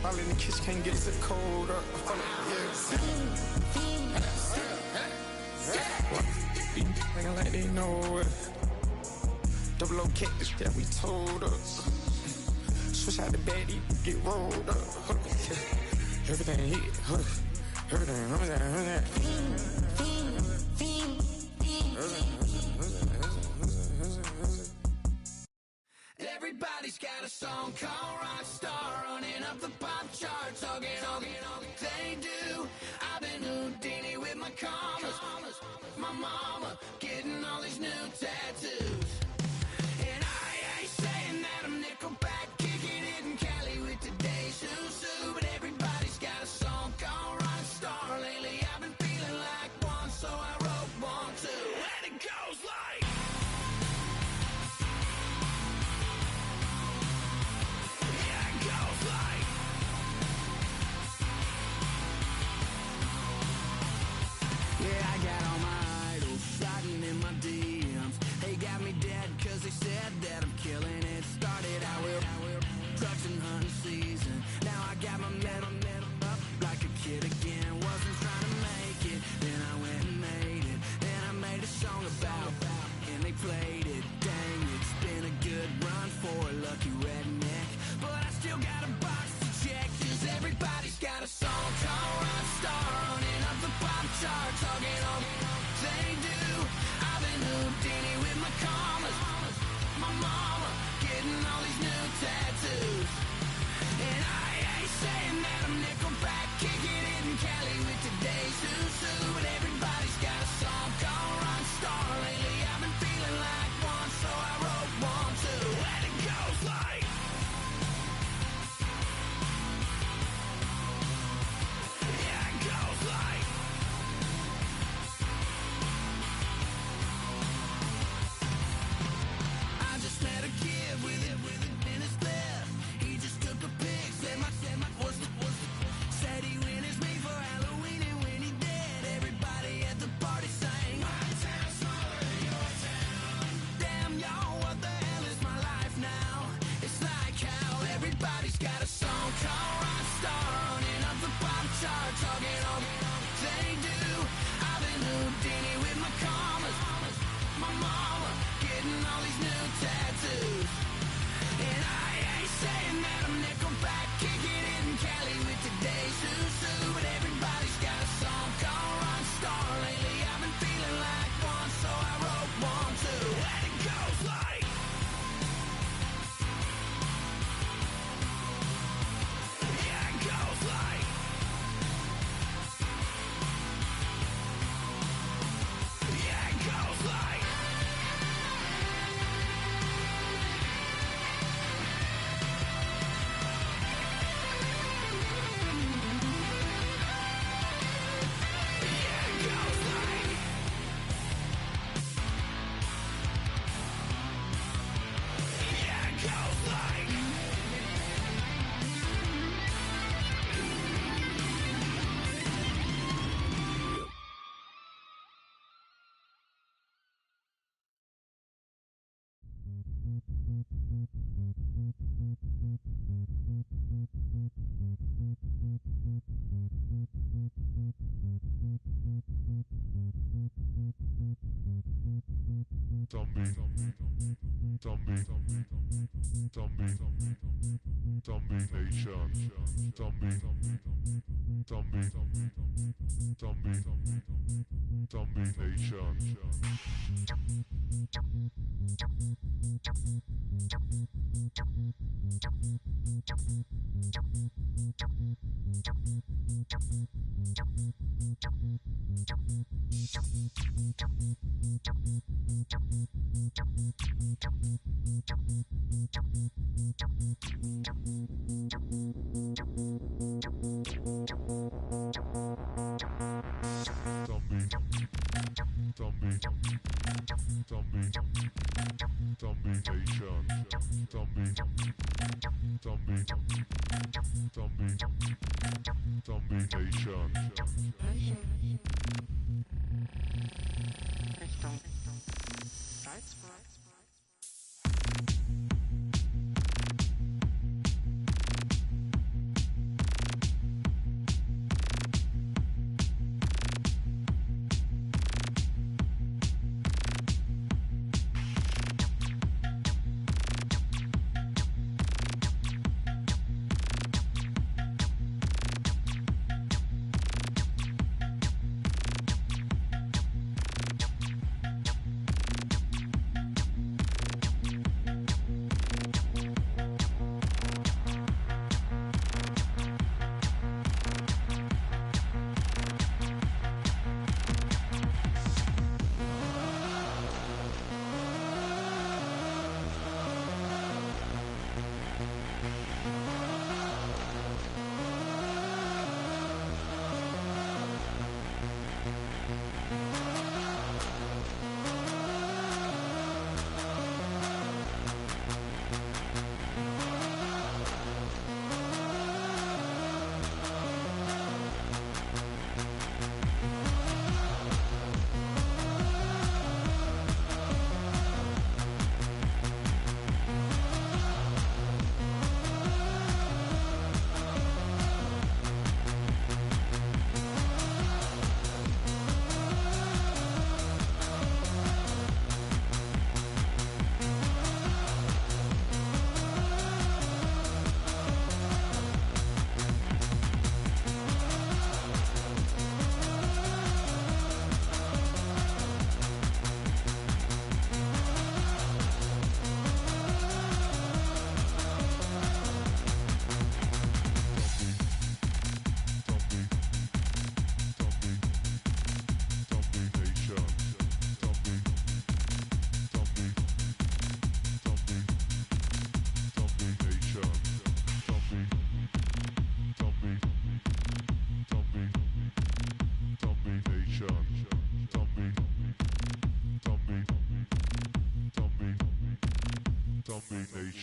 All in the kitchen can't get the cold up. Nigga like they know it. Double O cactus that we told us. Switch out the baddie, get rolled up. Everything hit, everything. Everybody's got a song called Rockstar, running up the pop charts, talking they do. I've been Houdini with my commas, my mama getting all these new tattoos. And I ain't saying that I'm Nickelback, kicking it in Cali with today's Susu, but everybody's got a song called Rockstar. Lately I've been feeling like one, so I wrote one too. And it goes like. Yeah, I got all my idols sliding in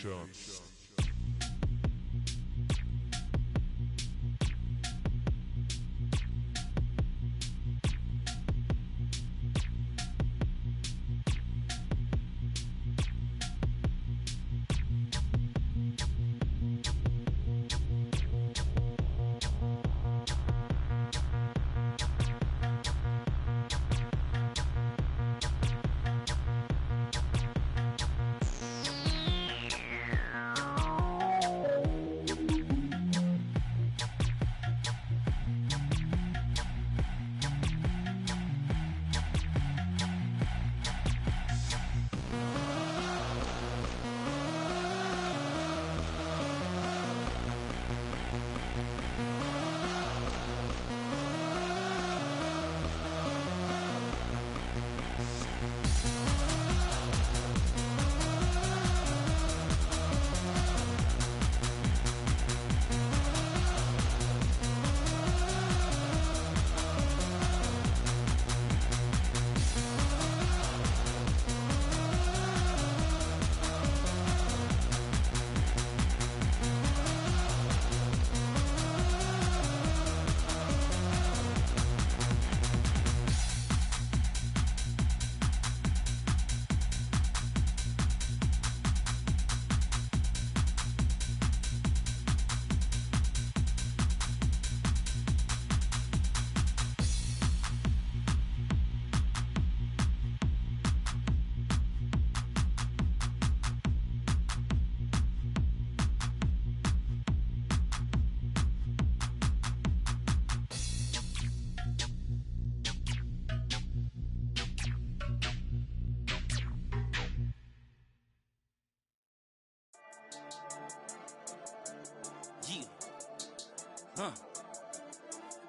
Nations.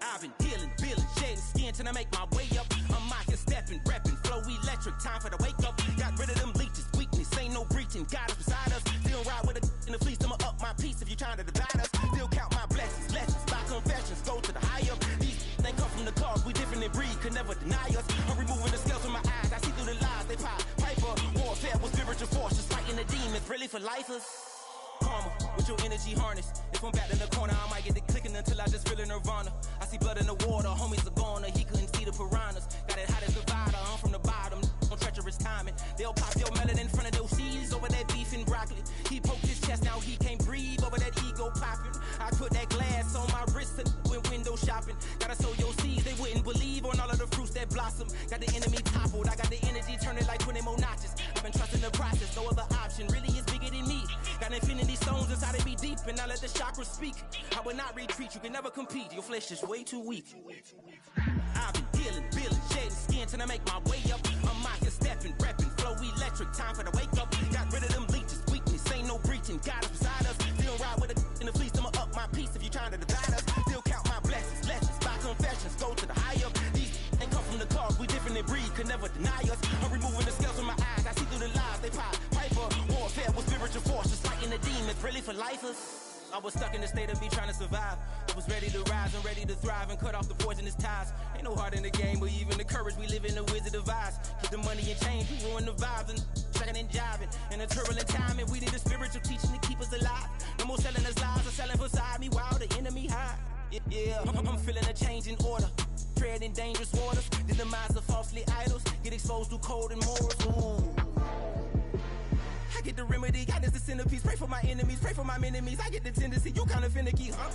I've been dealing, feeling, shedding skin till I make my way up. I'm out here stepping, repping, flow electric, time for the wake up. Got rid of them leeches, weakness, ain't no breaching. God is beside us, still ride with a in the fleece. I'ma up my piece if you trying to divide us. Still count my blessings, lessons, by confessions, go to the high up. These they come from the cause, we different in breed, could never deny us. I'm removing the scales from my eyes, I see through the lies they pop. Piper, warfare with spiritual force, just fighting the demons, really for lifers. Karma, with your energy harness. If I'm back in the corner, I might get it clicking until I just feel a nirvana. I see blood in the water, homies are gone, he couldn't see the piranhas. Got it hot as Nevada, I'm from the bottom, on treacherous timing. They'll pop your melon in front of those seeds over that beef and broccoli. He poked his chest, now he can't breathe over that ego popping. I put that glass on my wrist and went window shopping. Gotta sow your seeds, they wouldn't believe on all of the fruits that blossom. Got the enemy toppled, I got the energy turning like 20 more notches. I've been trusting the process, no other option really is bigger than me. Got infinity stones inside of me deep, and I let the chakras speak. I will not retreat, you can never compete, your flesh is way too weak. I've been dealing, feeling, shedding skin till I make my way up. I'm out here stepping, repping, flow electric, time for the wake up. Got rid of them leeches, weakness, ain't no breaching, God is beside us. Still ride with a in the fleece, I'ma up my piece if you trying to divide us. Still count my blessings, lessons, by confessions, go to the high up. These ain't come from the cause, we different in breed, could never deny us. I'm removing the scales from my eyes, I see through the lies they pop. Piper, warfare with spiritual force, just fighting the demons, really for lifers. I was stuck in the state of me trying to survive. I was ready to rise and ready to thrive and cut off the poisonous ties. Ain't no heart in the game, but even the courage we live in the wizard of Oz. Keep the money and change, we ruin the vibes and checking and jiving. In a turbulent time, and we need a spiritual teaching to keep us alive. No more selling us lies or selling beside me while the enemy hide. Yeah, I'm feeling a change in order. Treading dangerous waters, the demise of falsely idols. Get exposed through code and morals. Ooh. I get the remedy, God is the centerpiece. Pray for my enemies, pray for my enemies. I get the tendency, you kinda finicky, huh?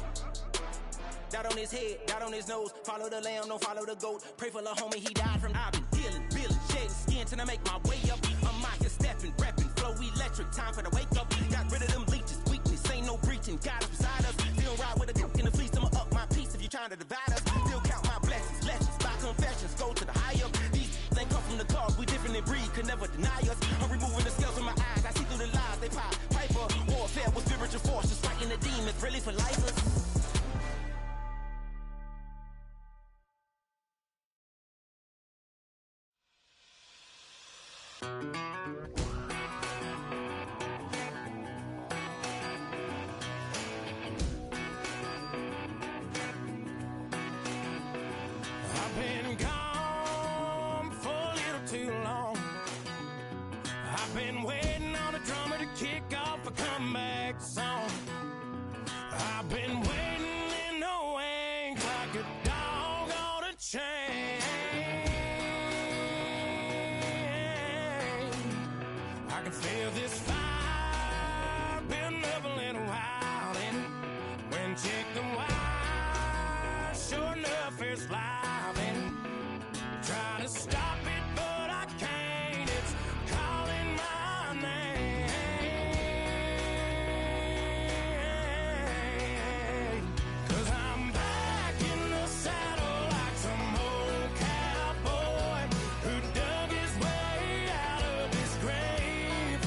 Dot on his head, dot on his nose. Follow the lamb, don't follow the goat. Pray for the homie, he died from. I've been dealing, feeling, shedding skin till I make my way up. I'm out here stepping, repping, flow electric, time for the wake up. Got rid of them leeches, weakness, ain't no breaching, God is beside us. Still ride with a in the fleece, I'ma up my piece if you trying to divide us. Still count my blessings, lessons, by confessions, go to the high up. These ain't come from the cause, we different in breed, could never deny us. I'm removing the scales from my eyes, I see through the lies they pop. Piper, warfare with spiritual force, just fighting the demons, really for lifers. I've been gone for a little too long. I've been waiting on a drummer to kick off a comeback song. I've been waiting in the wings like a dog on a chain. I can feel this fire been up a little while, and when check the wire, sure enough it's live, and trying to stop it, but I can't. It's calling my name. 'Cause I'm back in the saddle like some old cowboy who dug his way out of his grave.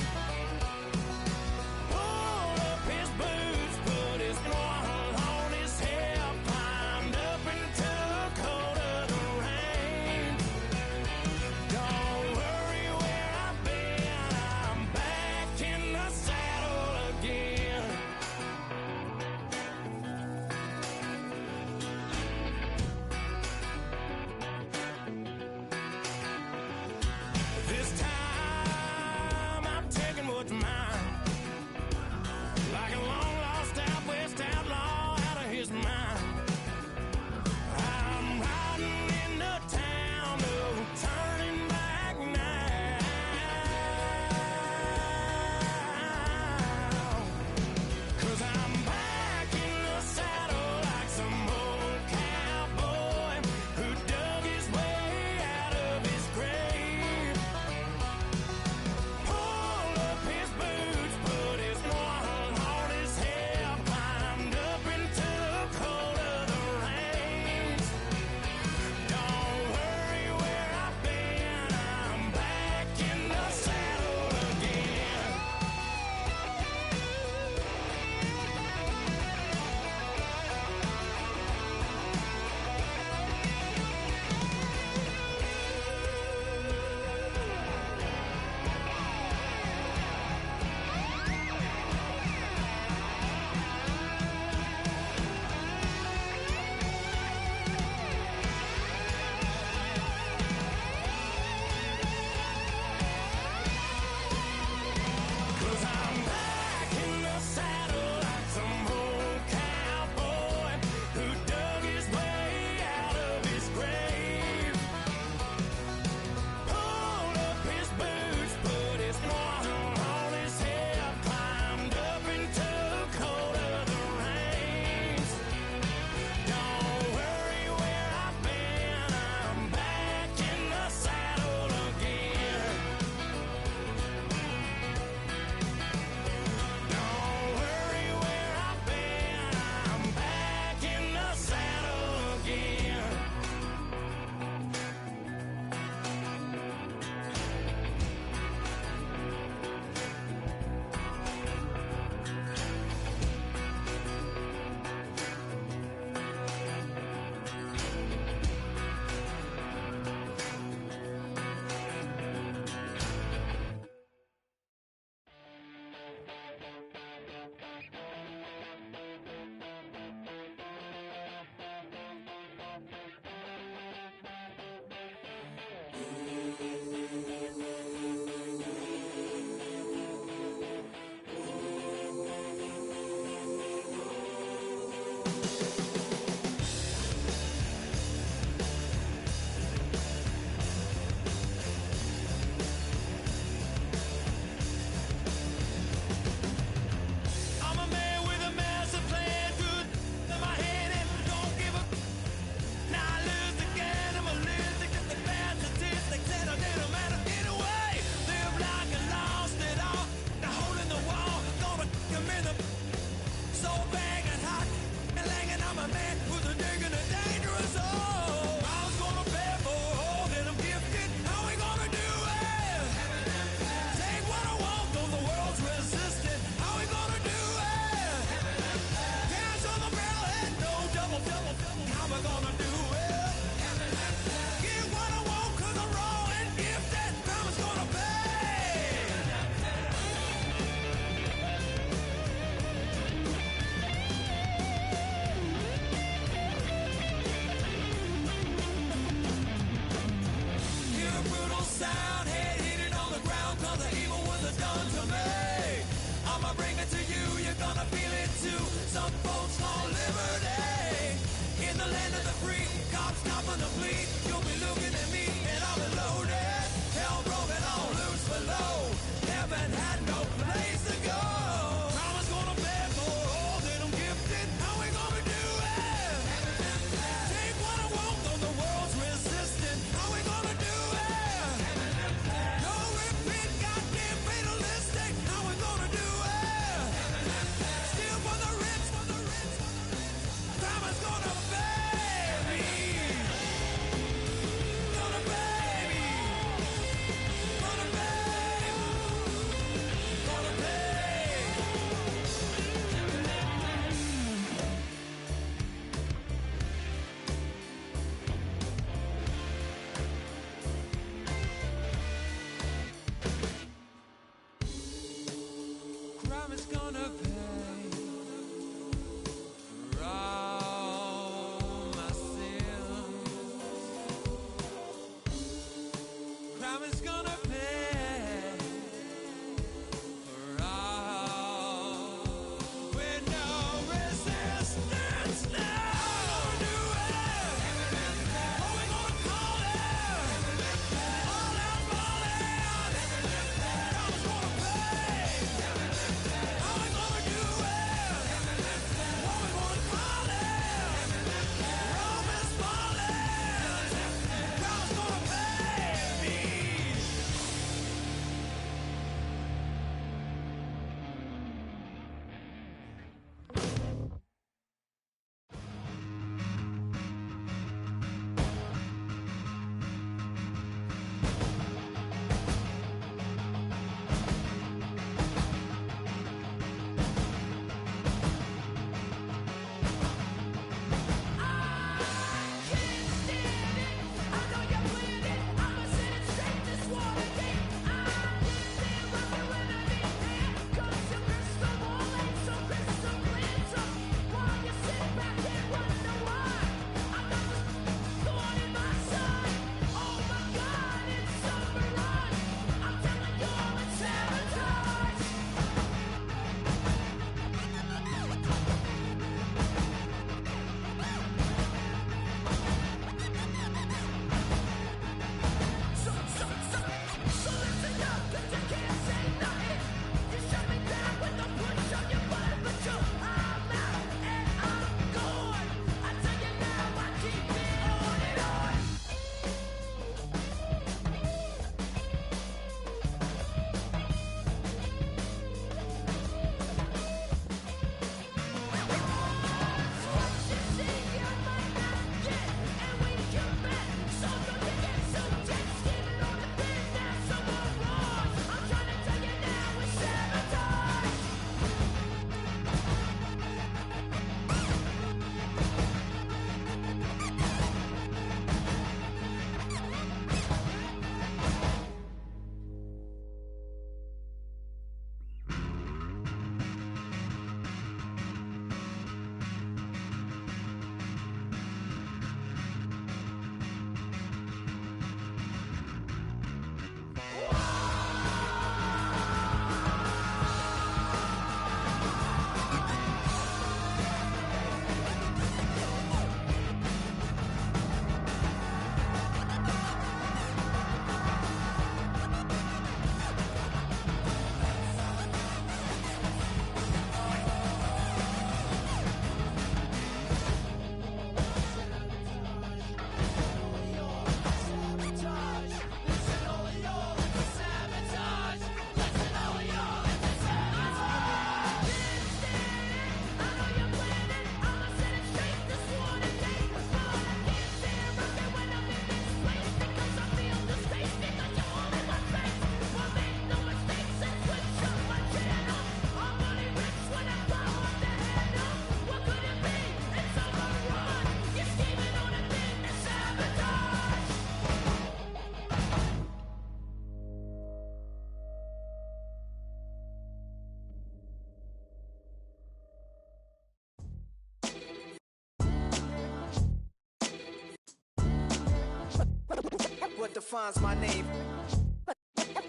What defines my name?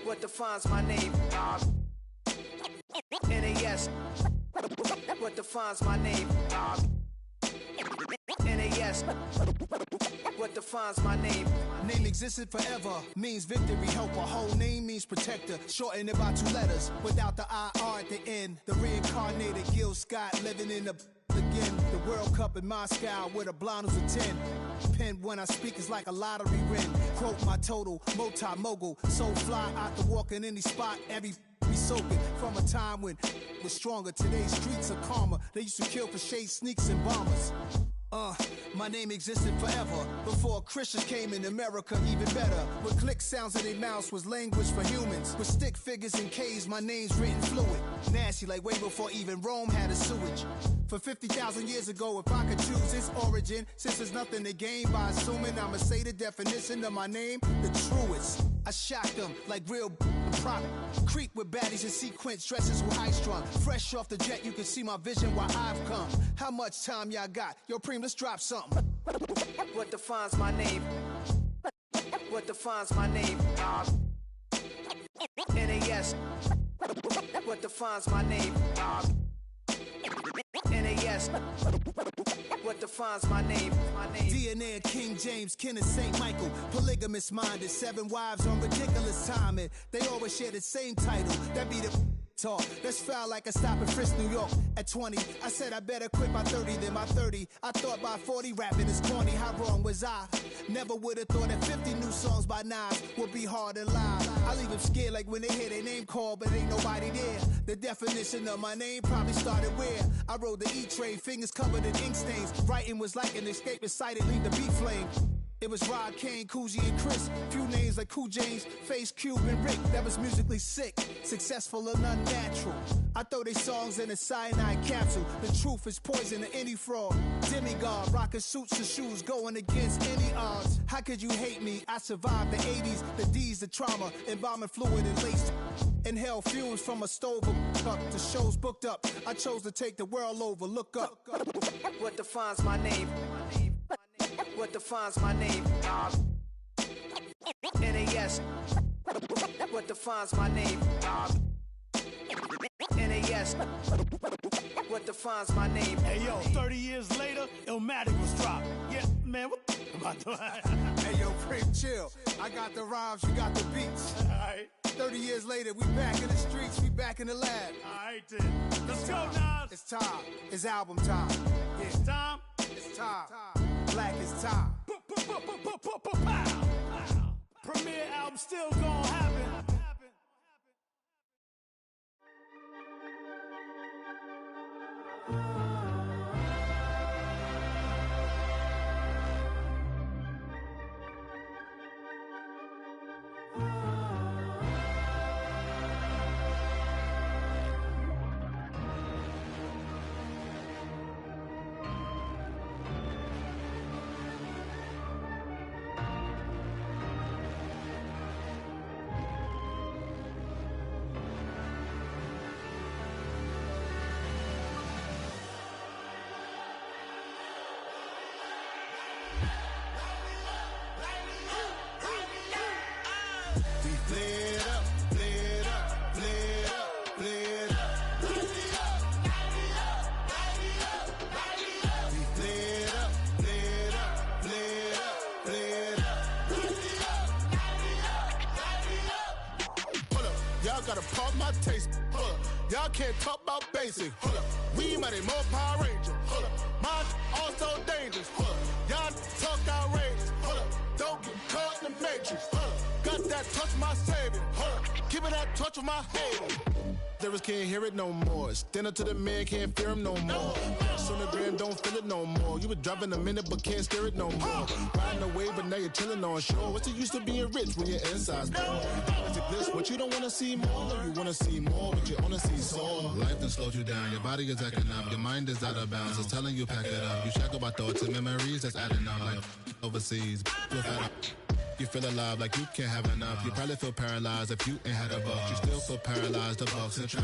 What defines my name? NAS. What defines my name? NAS. What defines my name? Name existed forever, means victory, helper. Whole name means protector, shorten it by 2 letters. Without the IR at the end, the reincarnated Gil Scott living in the again. The World Cup in Moscow with a blind who's a 10. Pen when I speak is like a lottery win. Quote my total, multi-mogul. So fly out to walk in any spot, every be soaking from a time when was stronger. Today's streets are calmer. They used to kill for shade sneaks and bombers. My name existed forever. Before Christians came in America, even better. With click sounds in their mouths was language for humans. With stick figures and K's, my name's written fluid. Nasty like way before even Rome had a sewage. For 50,000 years ago, if I could choose its origin, since there's nothing to gain by assuming, I'ma say the definition of my name, the truest. I shocked them like real prop. Creep with baddies in sequence, dresses with high strung. Fresh off the jet, you can see my vision where I've come. How much time y'all got? Yo, Preem, let's drop something. What defines my name? What defines my name? NAS. What defines my name? NAS. What defines my name? DNA of King James, kin of St. Michael. Polygamous minded, 7 wives on ridiculous timing. They always share the same title. That be the talk. That's foul like a stop in Frisk, New York. At 20, I said I better quit by 30 than by 30. I thought by 40 rapping is corny. How wrong was I? Never would have thought that 50 new songs by Nas would be hard to live. I leave them scared like when they hear their name called, but ain't nobody there. The definition of my name probably started where I rode the E-train, fingers covered in ink stains. Writing was like an escape excited, leave the beat flame. It was Rod, Kane, Coogee, and Chris. Few names like Cool James, Face, Cube, and Rick. That was musically sick, successful and unnatural. I throw they songs in a cyanide capsule. The truth is poison to any fraud. Demigod, rocking suits and shoes, going against any odds. How could you hate me? I survived the 80s, the D's, the trauma, embalming fluid and laced. Inhale fumes from a stove up. The show's booked up. I chose to take the world over. Look up. What defines my name? What defines my name? NAS. What defines my name? NAS. What defines my name? Hey yo, 30 years later, Illmatic was dropped. Yeah, man, what the am I doing? Hey yo, Prince, chill. I got the rhymes, you got the beats. Alright. 30 years later, we back in the streets, we back in the lab. Alright then. Let's go, Nas. It's time. It's album time. Yeah. It's time. It's time. Black is time. Premiere album still gonna happen. Gotta pump my taste. Hold up. Y'all can't talk about basic. Hold up. We might need more Power Ranger. Hold up. Mine also dangerous. Hold up. Y'all talk outrageous. Hold up. Don't get caught in the matrix. Hold up. Got that touch my savior. Hold up. Give it that touch of my hater. Lyrics can't hear it no more. Stand up to the man, can't fear him no more. Sonogram don't feel it no more. You been driving a minute but can't steer it no more. Riding away but now you're chilling on shore. What's the use of being rich when your inside's poor? Is it this what you don't wanna see more? No, you wanna see more but you wanna see sore. Life done slowed you down. Your body is acting up. Your mind is out of bounds. It's telling you pack it up. You shackled by thoughts and memories that's adding up. Like overseas. You feel alive like you can't have enough. You probably feel paralyzed if you ain't had a buck. You still feel paralyzed, the bucks and track.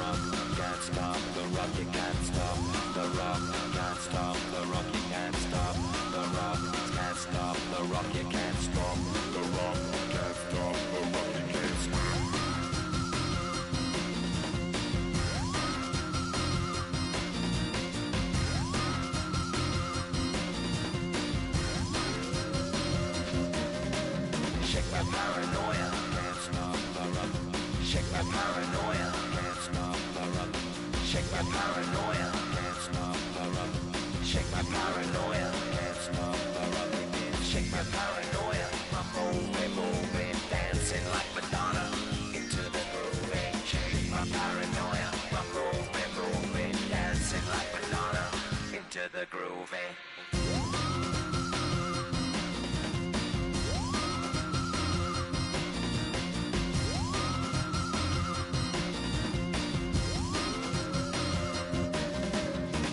rock can't stop the rock, you can't stop the rock, can't stop the rock, you can't stop the rock, can't stop the rock, you can't stop the rock, can't stop the rock, you can't stop. Shake my paranoia, can't stop the rock. Shake my paranoia, can't stop the rock. Shake my paranoia, can't stop the rock. Shake my paranoia, can't stop the rock. Shake my paranoia, I'm moving, dancing like Madonna into the groove. Shake my paranoia, I'm moving, dancing like Madonna into the groove.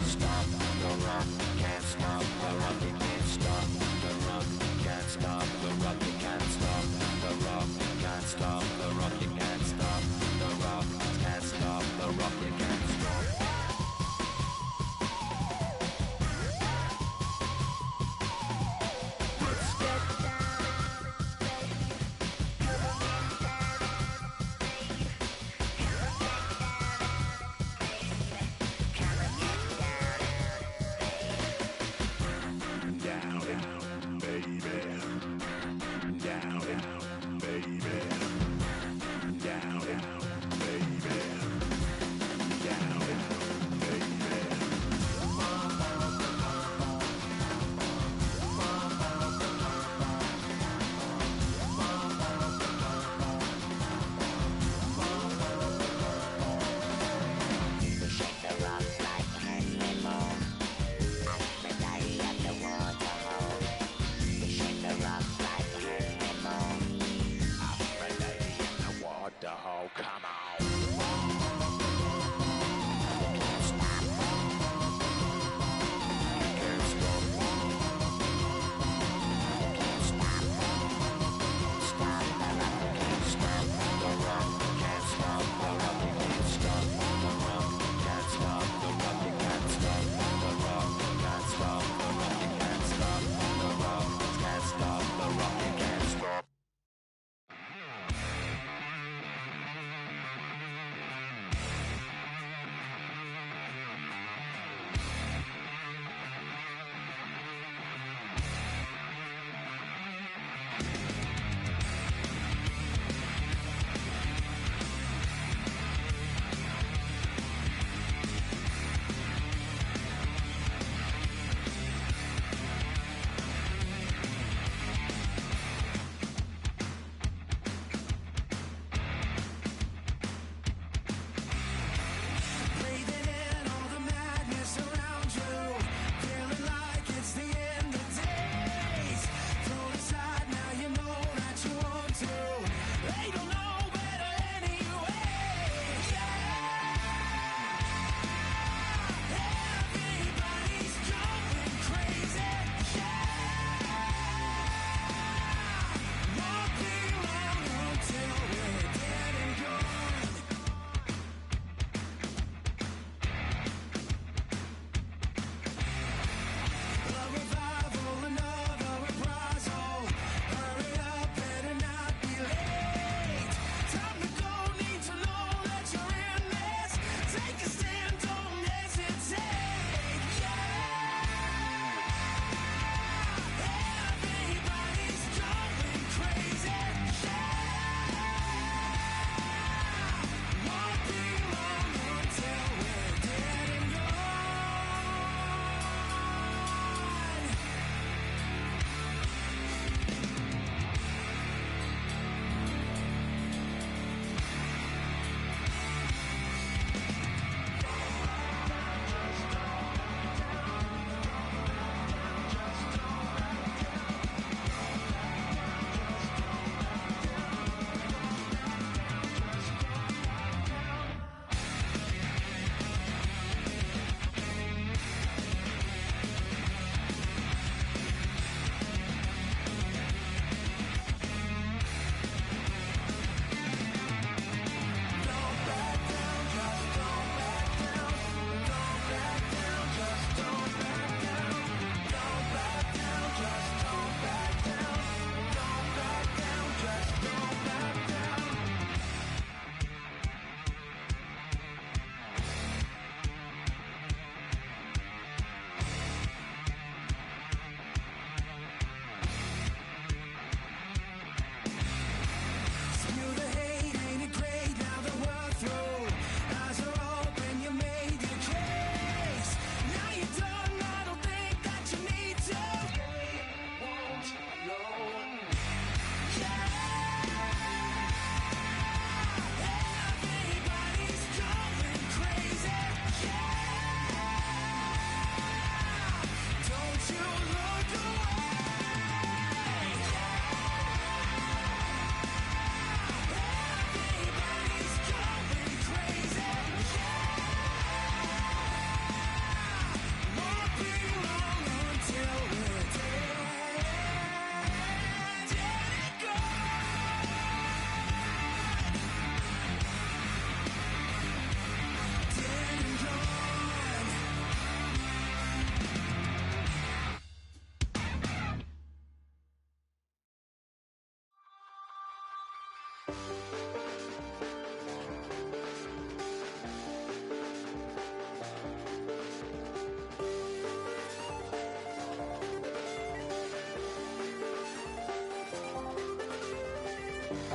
Stop the rock, can't stop the rock, you can't stop the rock, can't stop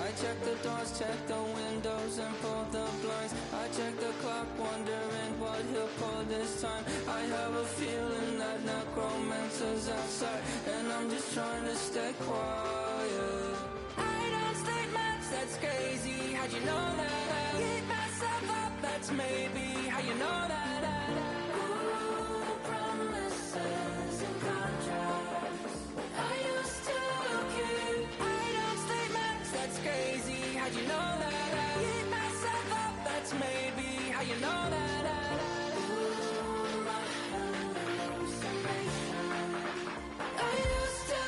I check the doors, check the windows, and pull the blinds. I check the clock, wondering what he'll pull this time. I have a feeling that necromancer's outside, and I'm just trying to stay quiet. I don't state much, that's crazy. How'd you know that? I keep myself up, that's maybe how you know that. Ooh, promises and contracts I used to keep. I don't state much, that's crazy. How'd you know that? I keep myself up, that's maybe how you know that. Ooh, my hallucination I used to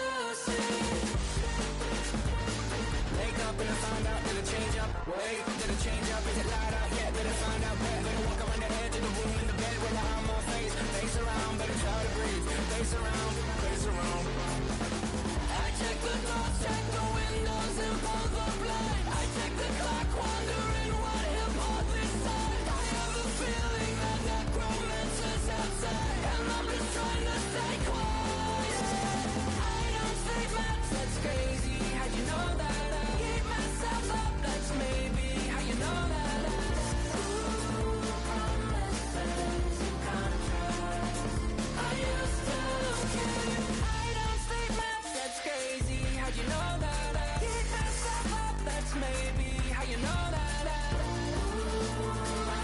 see. Wake up and I found out, did it change up? Wait, did it change up? Is it light out? Yeah, did it find out? Better walk around the edge of the room in the bed with an arm on face. Face around, better try to breathe. Face around, face around. I check the doors, check the windows, and pull the blind. I check the clock, wondering what he'll pull this time. I have a feeling that necromancer's outside, and I'm just trying to stay quiet. I don't say much, that's crazy. How'd you know that? I keep myself up, that's maybe how you know that. Ooh, promises and contracts I used to keep. I don't say much, that's crazy. How'd you know that? I keep myself up, that's maybe how you know that. Ooh, my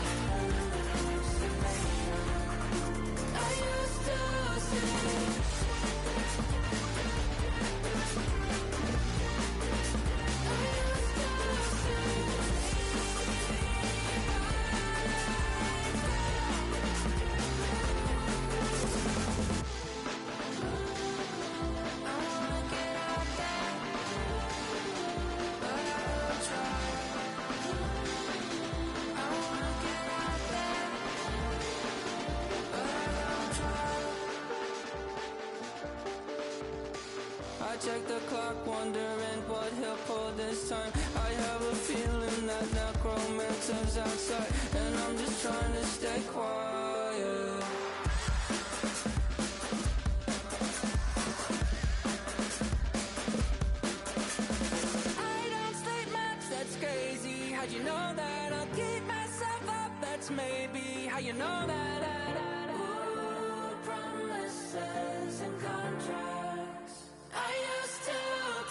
hallucination I used to see. I check the clock, wondering what he'll pull this time. I have a feeling that necromancer's outside, and I'm just trying to stay quiet. I don't state much, that's crazy. How'd you know that? I'll keep myself up, that's maybe how you know that. Ooh, promises and contracts I used to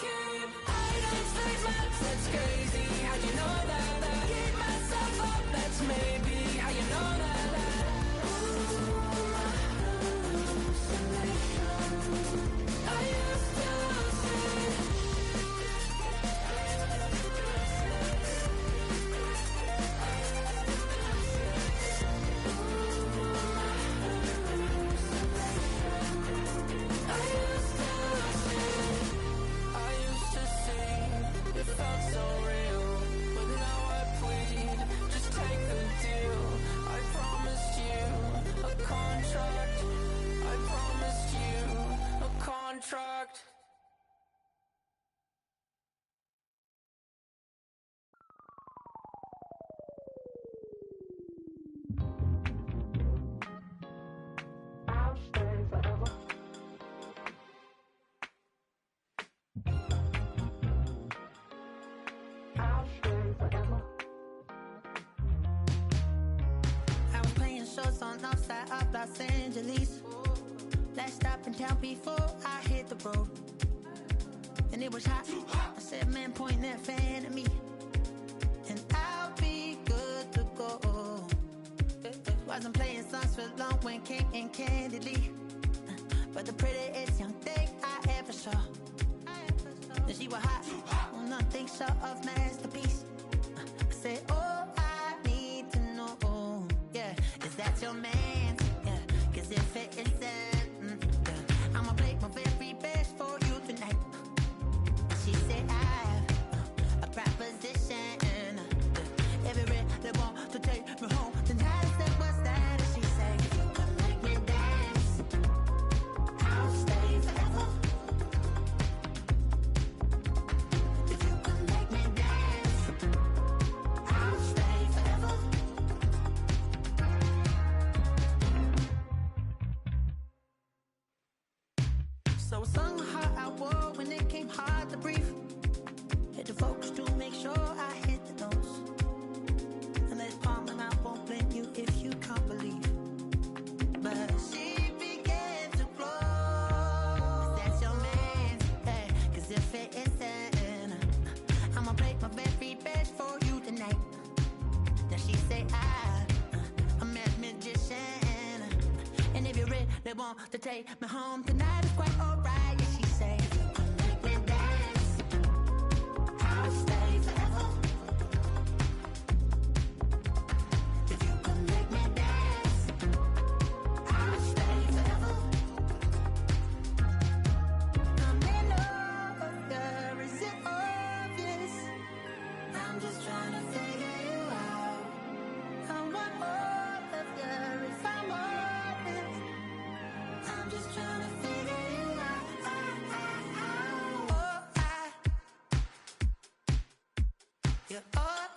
keep. I don't say much, that's crazy. How'd you know that? I keep myself up, that's maybe how you know that. Ooh, my hallucination I used to see. Contract. I was playing shows on outside of Los Angeles. Last stop in town before I hit the road. And it was hot. I said, man, point that fan at me, and I'll be good to go. Wasn't playing songs for long when came in candidly, but the prettiest young thing I ever saw. And she was hot, on nothing short of masterpiece. I said, oh, I need to know, yeah, is that your man? Yeah, 'cause if it isn't, I'ma play my very best for you tonight. She said I have a proposition. If you really want to take me home, then I said, what's that? And she said, if you can make me dance, I'll stay forever. If you can make me dance, I'll stay forever. want to take me home tonight. It's quite alright. Yeah, she said, make me dance. I'll stay forever. If you can make me dance, I'll stay forever. I'm in love with her, is it obvious? I'm just trying to figure you out. I want all of you if I'm honest. I'm just trying to figure you out. Oh, you're all